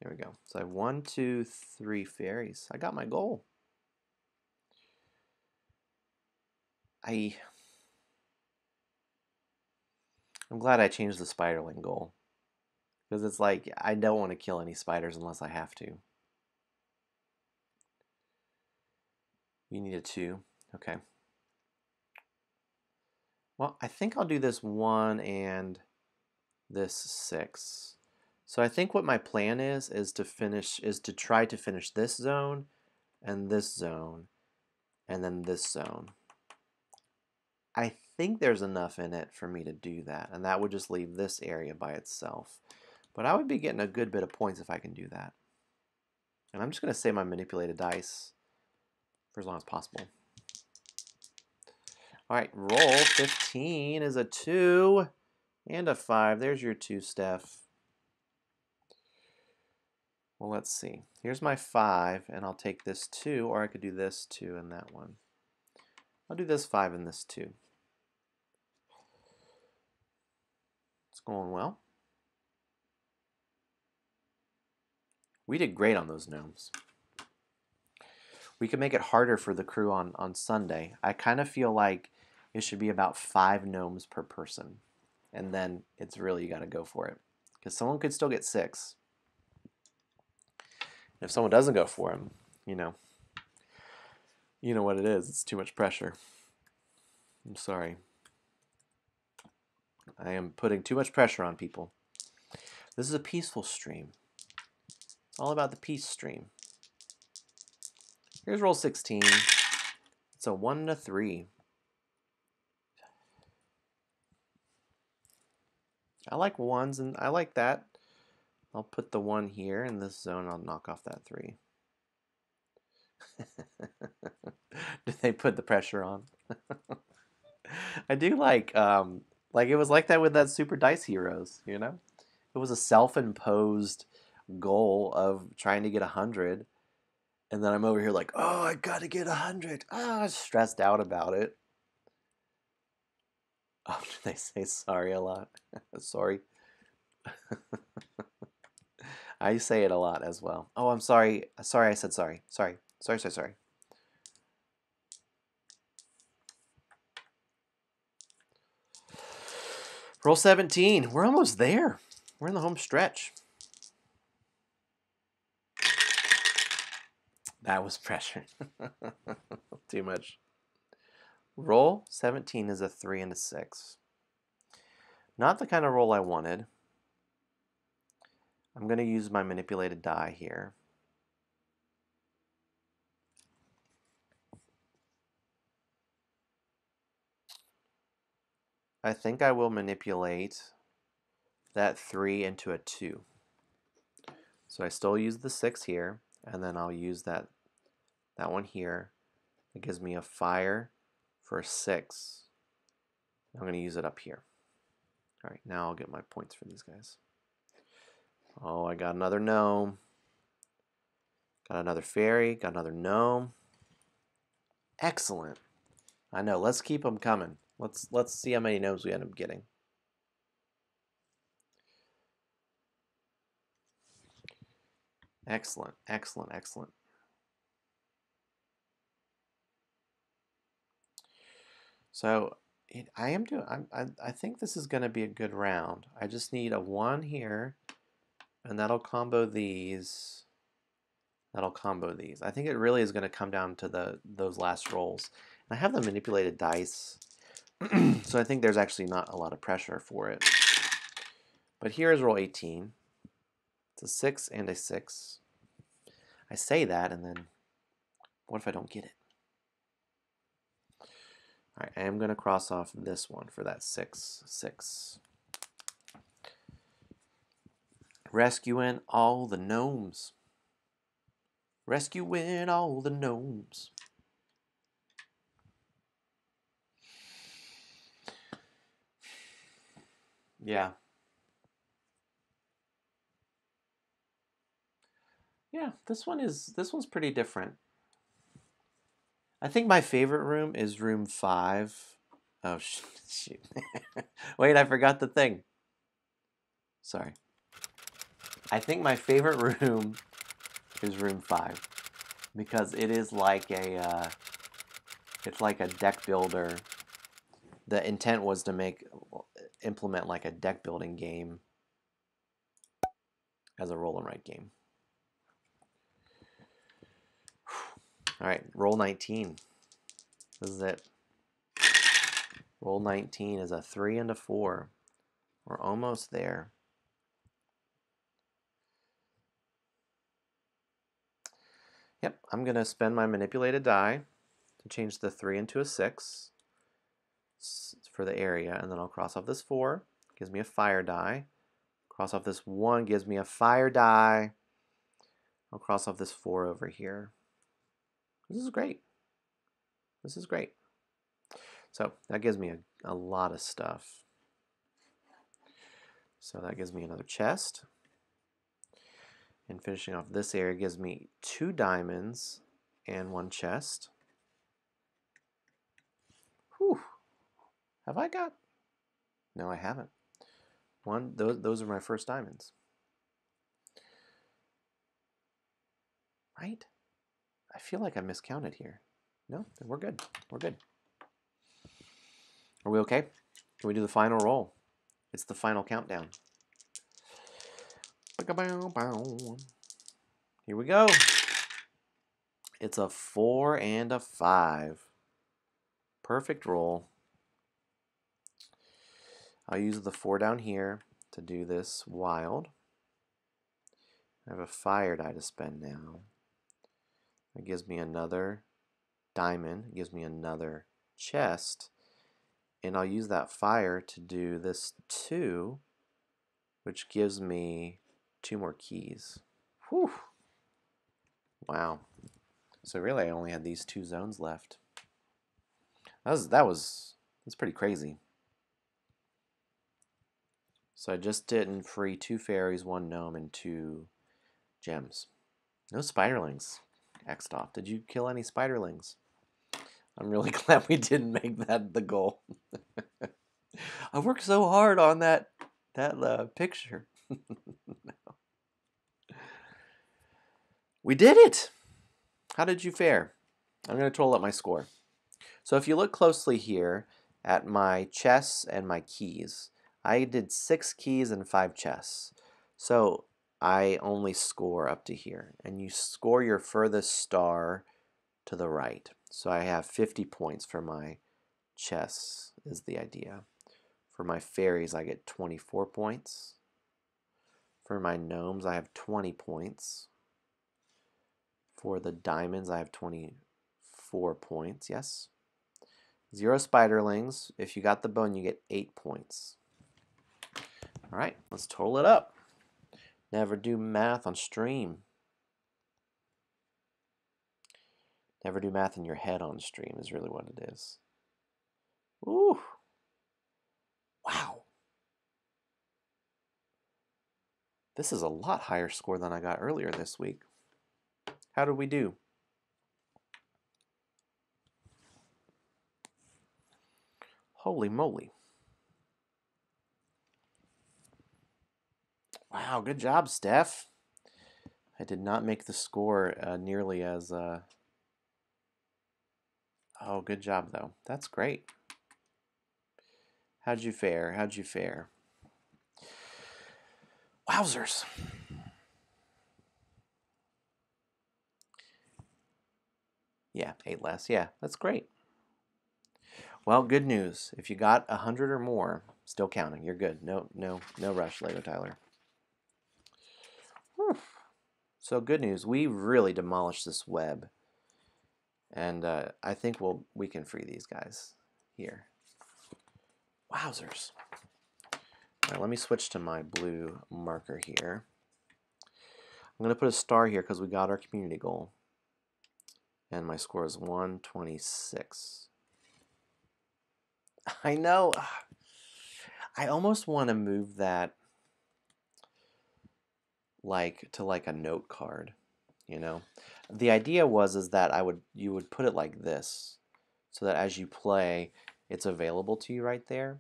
There we go. So I have 1, 2, 3 fairies. I got my goal. I'm glad I changed the spiderling goal. Because it's like, I don't want to kill any spiders unless I have to. You need a 2. Okay. Well, I think I'll do this 1 and this 6. So I think what my plan is to try to finish this zone, and then this zone. I think there's enough in it for me to do that, and that would just leave this area by itself. But I would be getting a good bit of points if I can do that. And I'm just going to save my manipulated dice for as long as possible. All right, roll 15 is a 2 and a 5. There's your 2, Steph. Well, let's see. Here's my 5, and I'll take this 2, or I could do this 2 and that one. I'll do this 5 and this 2. It's going well. We did great on those gnomes. We could make it harder for the crew on Sunday. I kind of feel like it should be about 5 gnomes per person. And then it's really, you got to go for it. Because someone could still get 6. And if someone doesn't go for them, you know what it is. It's too much pressure. I'm sorry. I am putting too much pressure on people. This is a peaceful stream. All about the peace stream. Here's roll 16. It's a 1 to 3. I like ones, and I like that. I'll put the 1 here in this zone. I'll knock off that 3. Did they put the pressure on? I do like it was like that with that Super Dice Heroes, you know? It was a self-imposed goal of trying to get 100, and then I'm over here like, oh, I gotta get 100. Oh, I was stressed out about it. Oh, do they say sorry a lot? Sorry. I say it a lot as well. Oh, I'm sorry. Sorry, I said sorry. Sorry. Sorry. Roll 17. We're almost there. We're in the home stretch. That was pressure. Too much. Roll 17 is a 3 and a 6. Not the kind of roll I wanted. I'm going to use my manipulated die here. I think I will manipulate that 3 into a 2. So I still use the 6 here, and then I'll use that one here. It gives me a fire for a 6. I'm going to use it up here. All right, now I'll get my points for these guys. Oh, I got another gnome. Got another fairy. Got another gnome. Excellent. I know. Let's keep them coming. Let's see how many gnomes we end up getting. Excellent. So I think this is going to be a good round. I just need a 1 here, and that'll combo these. That'll combo these. I think it really is going to come down to those last rolls. And I have the manipulated dice, so I think there's actually not a lot of pressure for it. But here's roll 18. It's a 6 and a 6. I say that, and then what if I don't get it? All right, I am going to cross off this one for that 6. Rescuing all the gnomes. Rescuing all the gnomes. Yeah. Yeah, this one's pretty different. I think my favorite room is room 5. Oh, shoot. Wait, I forgot the thing. Sorry. I think my favorite room is room 5 because it is like it's like a deck builder. The intent was to implement like a deck building game as a roll and write game. All right, roll 19. This is it. Roll 19 is a 3 and a 4. We're almost there. Yep, I'm going to spend my manipulated die to change the 3 into a 6 for the area, and then I'll cross off this 4. Gives me a fire die. Cross off this 1 gives me a fire die. I'll cross off this 4 over here. This is great. This is great. So that gives me a lot of stuff. So that gives me another chest. And finishing off this area gives me 2 diamonds and 1 chest. Whew. Have I got? No, I haven't. Those are my first diamonds. Right? I feel like I miscounted here. No, we're good. We're good. Are we okay? Can we do the final roll? It's the final countdown. Here we go. It's a 4 and a 5. Perfect roll. I'll use the 4 down here to do this wild. I have a fire die to spend now. It gives me another diamond. It gives me another chest. And I'll use that fire to do this 2, which gives me 2 more keys. Whew. Wow. So really I only had these 2 zones left. That's pretty crazy. So I just didn't free 2 fairies, 1 gnome, and 2 gems. No spiderlings. X'd off. Did you kill any spiderlings? I'm really glad we didn't make that the goal. I worked so hard on that picture. We did it! How did you fare? I'm going to total up my score. So if you look closely here at my chests and my keys, I did 6 keys and 5 chests. So I only score up to here. And you score your furthest star to the right. So I have 50 points for my chests is the idea. For my fairies, I get 24 points. For my gnomes, I have 20 points. For the diamonds, I have 24 points, yes. 0 spiderlings. If you got the bone, you get 8 points. All right, let's total it up. Never do math on stream. Never do math in your head on stream is really what it is. Ooh. Wow. This is a lot higher score than I got earlier this week. How did we do? Holy moly. Wow, good job, Steph. I did not make the score nearly as... Oh, good job, though. That's great. How'd you fare? How'd you fare? Wowzers. Yeah, 8 less. Yeah, that's great. Well, good news. If you got 100 or more, still counting. You're good. No rush, Lego Tyler. Whew. So good news. We really demolished this web, and I think we can free these guys here. Wowzers. All right, let me switch to my blue marker here. I'm going to put a star here because we got our community goal. And my score is 126. I know. I almost want to move that to a note card, you know. The idea is that you would put it like this so that as you play, it's available to you right there.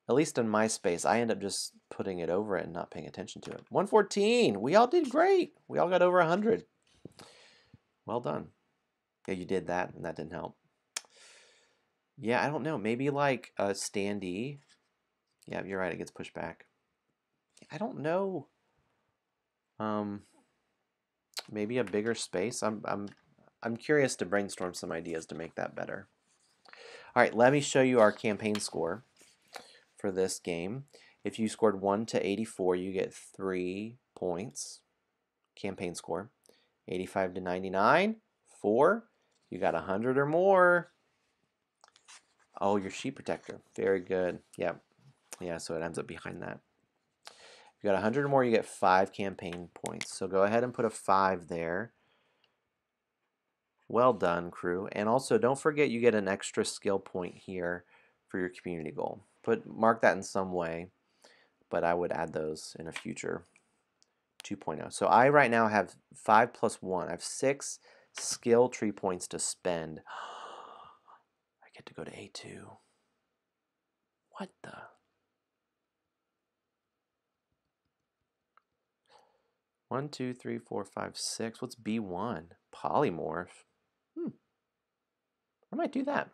At least in my space, I end up just putting it over it and not paying attention to it. 114. We all did great. We all got over 100. Well done. Yeah, you did that, and that didn't help. Yeah, I don't know. Maybe like a standee. Yeah, you're right. It gets pushed back. I don't know. Maybe a bigger space. I'm curious to brainstorm some ideas to make that better. All right, let me show you our campaign score for this game. If you scored 1 to 84, you get 3 points. Campaign score. 85 to 99, 4. You got 100 or more. Oh, your sheep protector. Very good. Yeah. Yeah, so it ends up behind that. If you got 100 or more, you get 5 campaign points. So go ahead and put a 5 there. Well done, crew. And also, don't forget you get an extra skill point here for your community goal. Mark that in some way, but I would add those in a future 2.0. So I right now have 5 plus 1. I have 6 skill tree points to spend. I get to go to A2. What the? One, two, three, four, five, 6. What's B1? Polymorph. I might do that.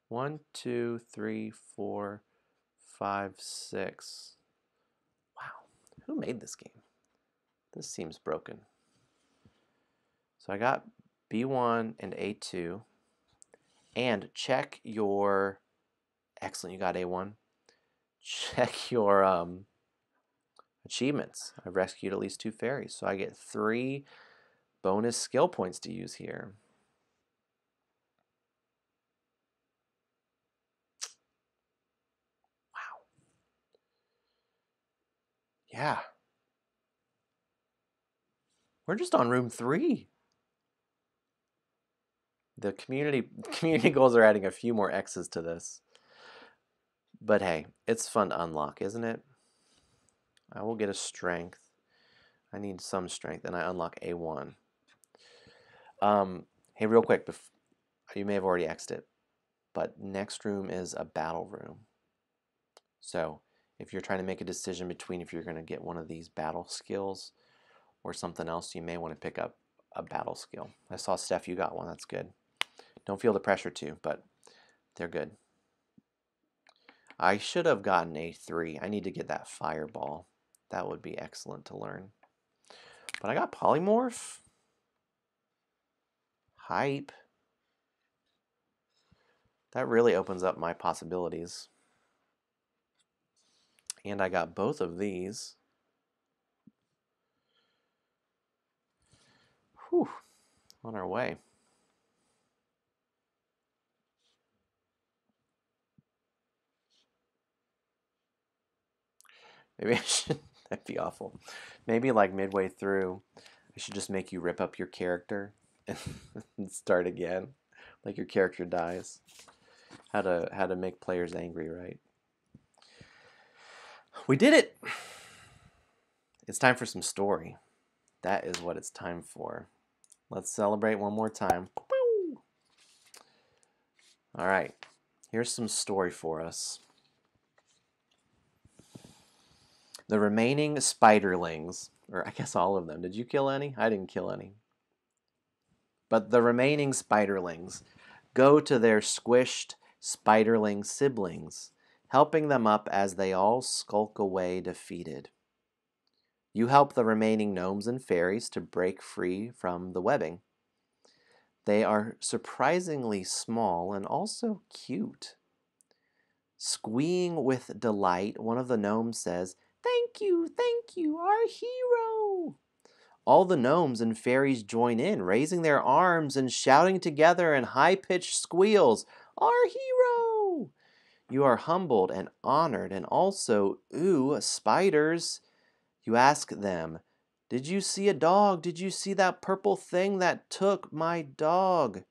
1, 2, 3, 4, 5, 6. Wow. Who made this game? This seems broken. So I got B1 and A2. And check your... Excellent, you got A1. Check your... Achievements. I've rescued at least 2 fairies, so I get 3 bonus skill points to use here. Wow. Yeah. We're just on room 3. The community goals are adding a few more X's to this. But hey, it's fun to unlock, isn't it? I will get a strength. I need some strength, and I unlock A1. Hey, real quick, you may have already X'd it, but next room is a battle room. So if you're trying to make a decision between if you're going to get one of these battle skills or something else, you may want to pick up a battle skill. I saw, Steph, you got one. That's good. Don't feel the pressure to, but they're good. I should have gotten A3. I need to get that fireball. That would be excellent to learn. But I got polymorph. Hype. That really opens up my possibilities. And I got both of these. Whew. On our way. Maybe I should, that'd be awful. Maybe like midway through, I should just make you rip up your character and start again. Like your character dies. How to make players angry, right? We did it! It's time for some story. That is what it's time for. Let's celebrate one more time. All right, here's some story for us. The remaining spiderlings, or I guess all of them. Did you kill any? I didn't kill any. But the remaining spiderlings go to their squished spiderling siblings, helping them up as they all skulk away defeated. You help the remaining gnomes and fairies to break free from the webbing. They are surprisingly small and also cute. Squeeing with delight, one of the gnomes says, thank you, our hero!" All the gnomes and fairies join in, raising their arms and shouting together in high-pitched squeals, "Our hero!" You are humbled and honored, and also, ooh, spiders. You ask them, did you see a dog? Did you see that purple thing that took my dog?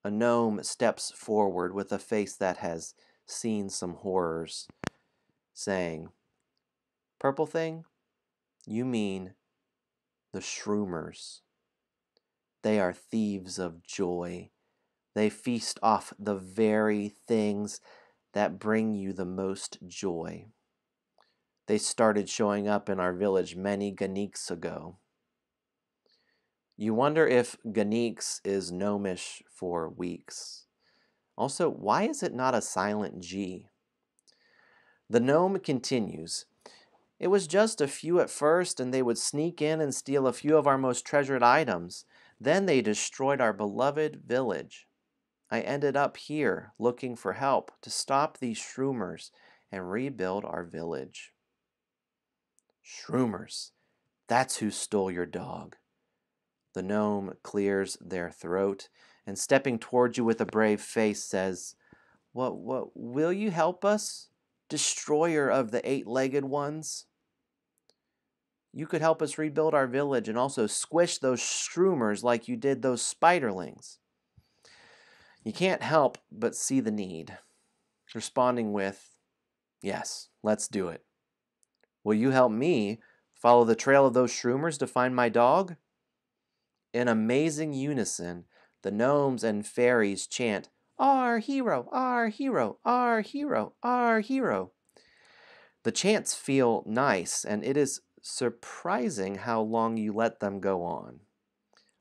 A gnome steps forward with a face that has seen some horrors, saying, purple thing? You mean the shroomers. They are thieves of joy. They feast off the very things that bring you the most joy. They started showing up in our village many Ganiks ago. You wonder if Ganiks is gnomish for weeks. Also, why is it not a silent G? The gnome continues. It was just a few at first, and they would sneak in and steal a few of our most treasured items. Then they destroyed our beloved village. I ended up here looking for help to stop these shroomers and rebuild our village. Shroomers, that's who stole your dog. The gnome clears their throat and, stepping towards you with a brave face, says, What will you help us, destroyer of the 8-legged ones? You could help us rebuild our village and also squish those shroomers like you did those spiderlings. You can't help but see the need, responding with, yes, let's do it. Will you help me follow the trail of those shroomers to find my dog? In amazing unison, the gnomes and fairies chant, our hero, our hero, our hero, our hero. The chants feel nice, and it is surprising how long you let them go on.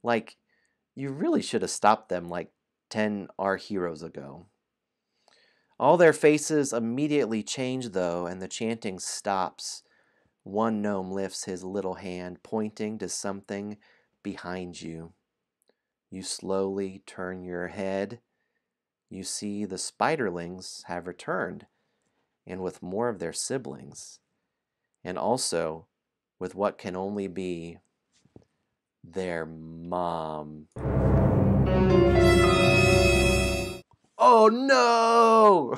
Like, you really should have stopped them like 10 Our Heroes ago. All their faces immediately change, though, and the chanting stops. One gnome lifts his little hand, pointing to something behind you. You slowly turn your head. You see the spiderlings have returned, and with more of their siblings. and also with what can only be their mom. Oh no!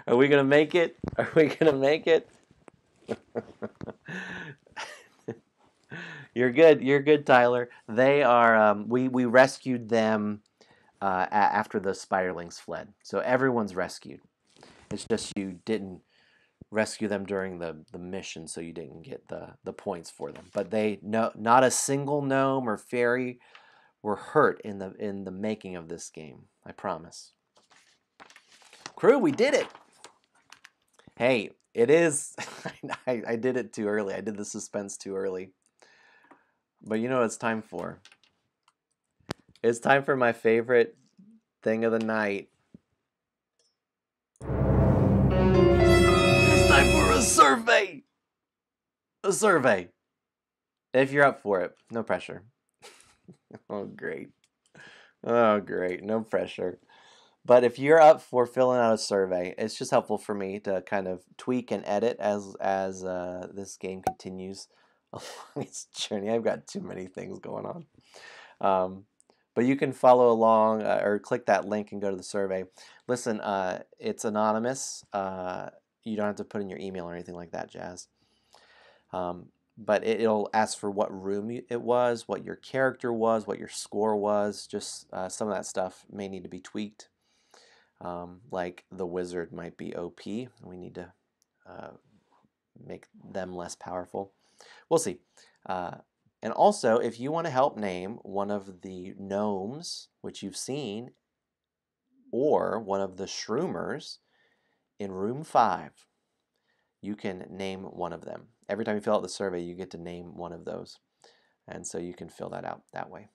Are we gonna make it? Are we gonna make it? You're good. You're good, Tyler. They are. We rescued them after the spiderlings fled. So everyone's rescued. It's just you didn't rescue them during the mission, so you didn't get the points for them. But they no, not a single gnome or fairy were hurt in the making of this game. I promise. Crew, we did it. Hey, it is. I did it too early. I did the suspense too early. But you know what it's time for? It's time for my favorite thing of the night. It's time for a survey! A survey. If you're up for it, no pressure. Oh, great. Oh, great. No pressure. But if you're up for filling out a survey, it's just helpful for me to kind of tweak and edit as this game continues along its journey. I've got too many things going on. But you can follow along or click that link and go to the survey. Listen, it's anonymous. You don't have to put in your email or anything like that, Jazz. But it'll ask for what room it was, what your character was, what your score was. Just some of that stuff may need to be tweaked. Like the wizard might be OP. We need to make them less powerful. We'll see. And also, if you want to help name one of the gnomes, which you've seen, or one of the shroomers in room 5, you can name one of them. Every time you fill out the survey, you get to name one of those. And so you can fill that out that way.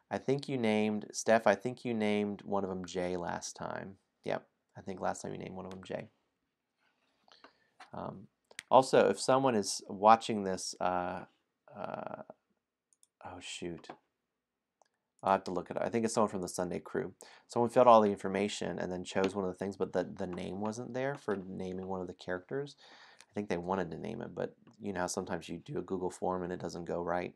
I think you named, Steph, I think you named one of them Jay last time. Yep, I think last time you named one of them Jay. Also, if someone is watching this, oh shoot. I'll have to look it up. I think it's someone from the Sunday crew. Someone filled all the information and then chose one of the things, but the name wasn't there for naming one of the characters. I think they wanted to name it, but you know how sometimes you do a Google form and it doesn't go right.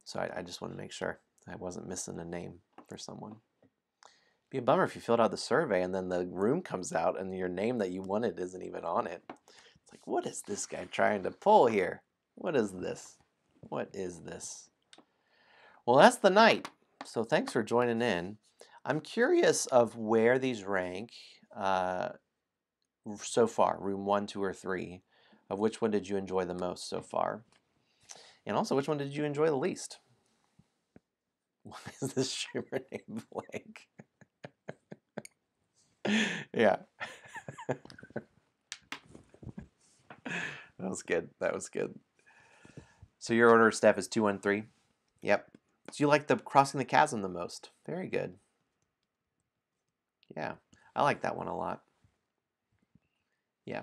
So I just want to make sure I wasn't missing a name for someone. It'd be a bummer if you filled out the survey and then the room comes out and your name that you wanted isn't even on it. It's like, what is this guy trying to pull here? What is this? What is this? Well, that's the night. So thanks for joining in. I'm curious of where these rank so far, room 1, 2, or 3. Of which one did you enjoy the most so far? And also, which one did you enjoy the least? Why is this streamer name blank? Yeah. That was good. That was good. So your order of Steph is 2, 1, 3. Yep. So you like the crossing the chasm the most. Very good. Yeah. I like that one a lot. Yeah.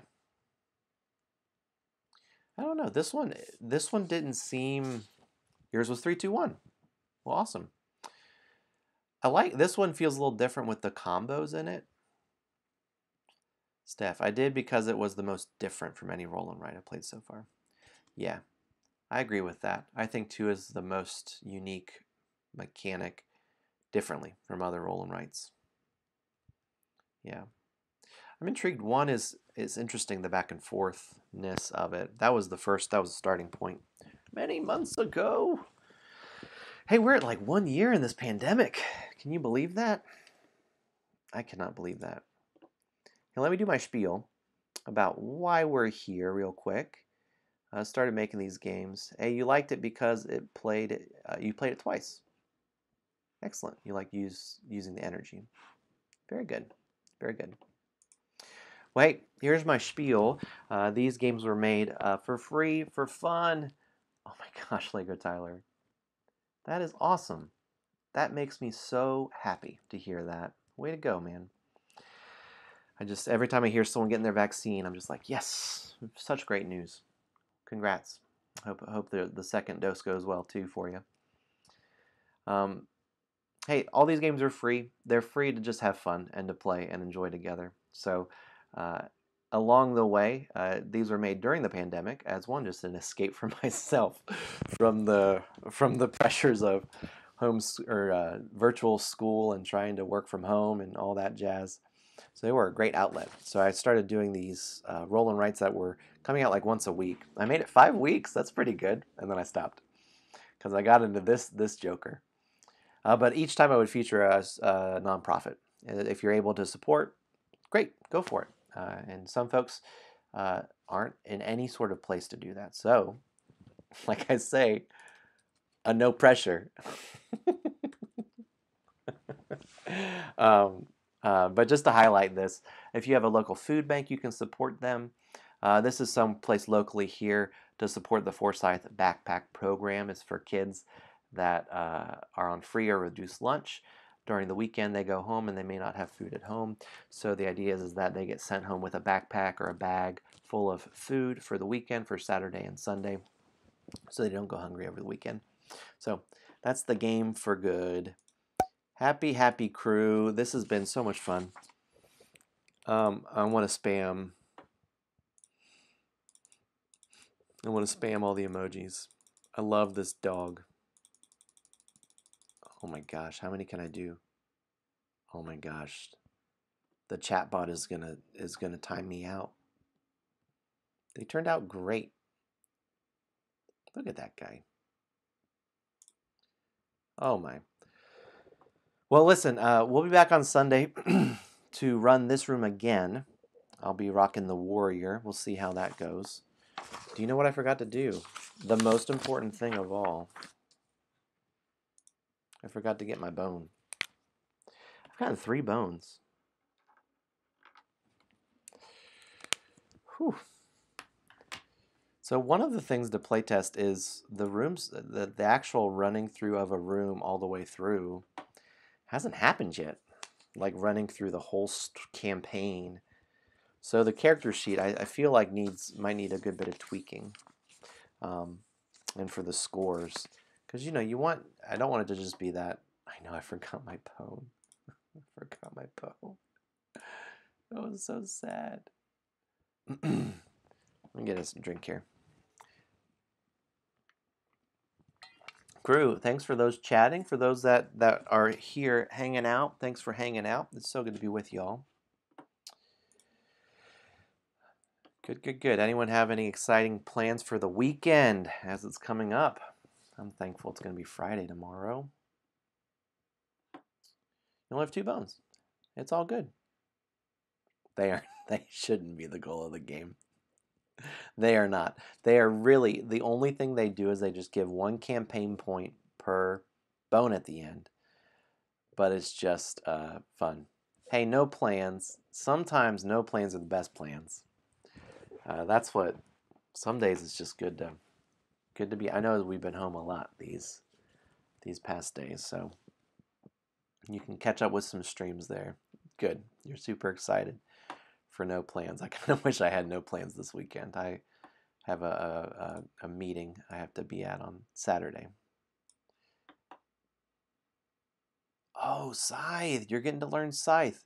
I don't know. This one didn't seem. Yours was 3, 2, 1. Well, awesome. I like this one. Feels a little different with the combos in it. Steph, I did because it was the most different from any roll and write I played so far. Yeah, I agree with that. I think 2 is the most unique mechanic differently from other roll and writes. Yeah. I'm intrigued. 1 is interesting, the back and forthness of it. That was the starting point many months ago. Hey, we're at like 1 year in this pandemic. Can you believe that? I cannot believe that. Now let me do my spiel about why we're here real quick. I started making these games. Hey, you liked it because you played it twice. Excellent. You like using the energy. Very good. Very good. Wait, here's my spiel. These games were made for free, for fun. Oh my gosh, Lego Tyler. That is awesome. That makes me so happy to hear that. Way to go, man. Every time I hear someone getting their vaccine, I'm just like, yes, such great news. Congrats. I hope the second dose goes well too for you. Hey, all these games are free. They're free to just have fun and to play and enjoy together. So Uh, Along the way, these were made during the pandemic as one, just an escape for myself from the pressures of virtual school and trying to work from home and all that jazz. So they were a great outlet. So I started doing these roll and writes that were coming out like once a week. I made it 5 weeks. That's pretty good, and then I stopped because I got into this joker. But each time I would feature a nonprofit. If you're able to support, great, go for it. And some folks aren't in any sort of place to do that. So, like I say, no pressure. But just to highlight this, if you have a local food bank, you can support them. This is someplace locally here to support the Forsyth Backpack Program. It's for kids that are on free or reduced lunch. During the weekend, they go home and they may not have food at home. So the idea is that they get sent home with a backpack or a bag full of food for the weekend, for Saturday and Sunday, so they don't go hungry over the weekend. So that's the game for good. Happy, happy crew. This has been so much fun. I want to spam all the emojis. I love this dog. Oh my gosh, how many can I do? Oh my gosh. The chatbot is gonna time me out. They turned out great. Look at that guy. Oh my. Well, listen, we'll be back on Sunday to run this room again. I'll be rocking the Warrior. We'll see how that goes. Do you know what I forgot to do? The most important thing of all. I forgot to get my bone. I've gotten 3 bones. Whew. So one of the things to playtest is the rooms, the actual running through of a room all the way through hasn't happened yet. Like running through the whole campaign. So the character sheet, I feel like might need a good bit of tweaking. And for the scores. Because, you know, I don't want it to just be that, I know I forgot my bone. I forgot my bone. That was so sad. Let me get us a drink here. Crew, thanks for those chatting. For those that are here hanging out, thanks for hanging out. It's so good to be with y'all. Good, good, good. Anyone have any exciting plans for the weekend as it's coming up? I'm thankful it's going to be Friday tomorrow. You only have 2 bones. It's all good. They shouldn't be the goal of the game. They are not. They are really, the only thing they do is they just give 1 campaign point per bone at the end. But it's just fun. Hey, no plans. Sometimes no plans are the best plans. That's what, some days it's just good to be. I know we've been home a lot these past days, so you can catch up with some streams there. Good. You're super excited for no plans. I kind of wish I had no plans this weekend. I have a meeting I have to be at on Saturday. Oh, Scythe. You're getting to learn Scythe.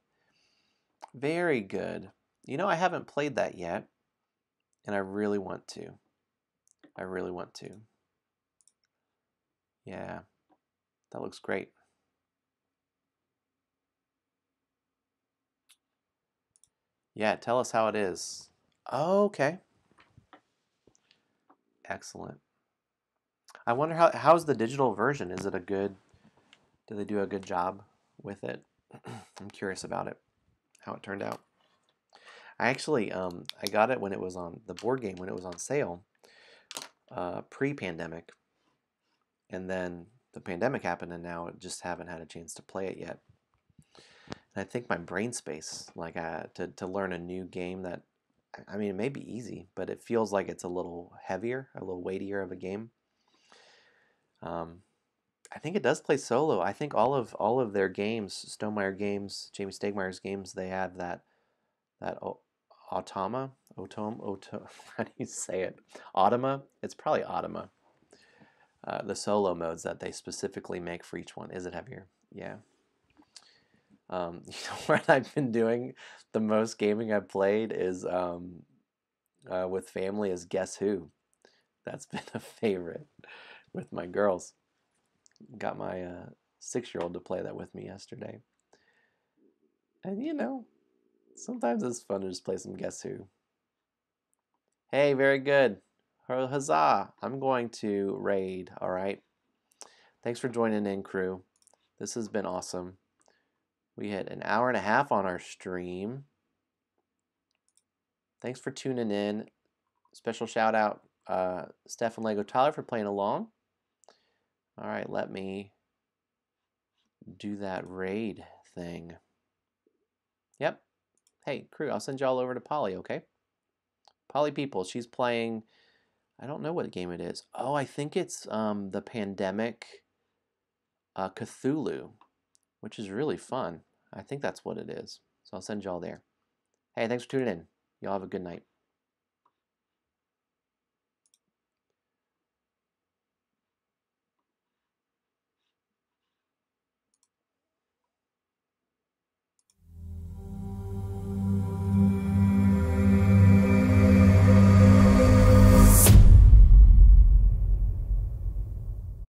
Very good. You know, I haven't played that yet, and I really want to. I really want to. Yeah, that looks great. Yeah, tell us how it is. Oh, okay. Excellent. I wonder how's the digital version? Is it do they do a good job with it? I'm curious about it, how it turned out. I actually, I got it when it was on the board game, when it was on sale, pre-pandemic. And then the pandemic happened, and now I just haven't had a chance to play it yet. And I think my brain space, like to learn a new game that, I mean, it may be easy, but it feels like it's a little heavier, a little weightier of a game. I think it does play solo. I think all of their games, Stonemaier games, Jamie Stegmaier's games, they have that Automa, how do you say it? Automa? It's probably Automa. The solo modes that they specifically make for each one. Is it heavier? Yeah. What I've been doing, the most gaming I've played is with family is Guess Who. That's been a favorite with my girls. Got my 6-year-old to play that with me yesterday. And sometimes it's fun to just play some Guess Who. Hey, very good. Huzzah! I'm going to raid, all right? Thanks for joining in, crew. This has been awesome. We had an hour and a half on our stream. Thanks for tuning in. Special shout out, Steph and Lego Tyler, for playing along. All right, let me do that raid thing. Yep. Hey, crew, I'll send y'all over to Polly, okay? Polly People, she's playing, I don't know what game it is. Oh, I think it's the Pandemic Cthulhu, which is really fun. I think that's what it is. So I'll send y'all there. Hey, thanks for tuning in. Y'all have a good night.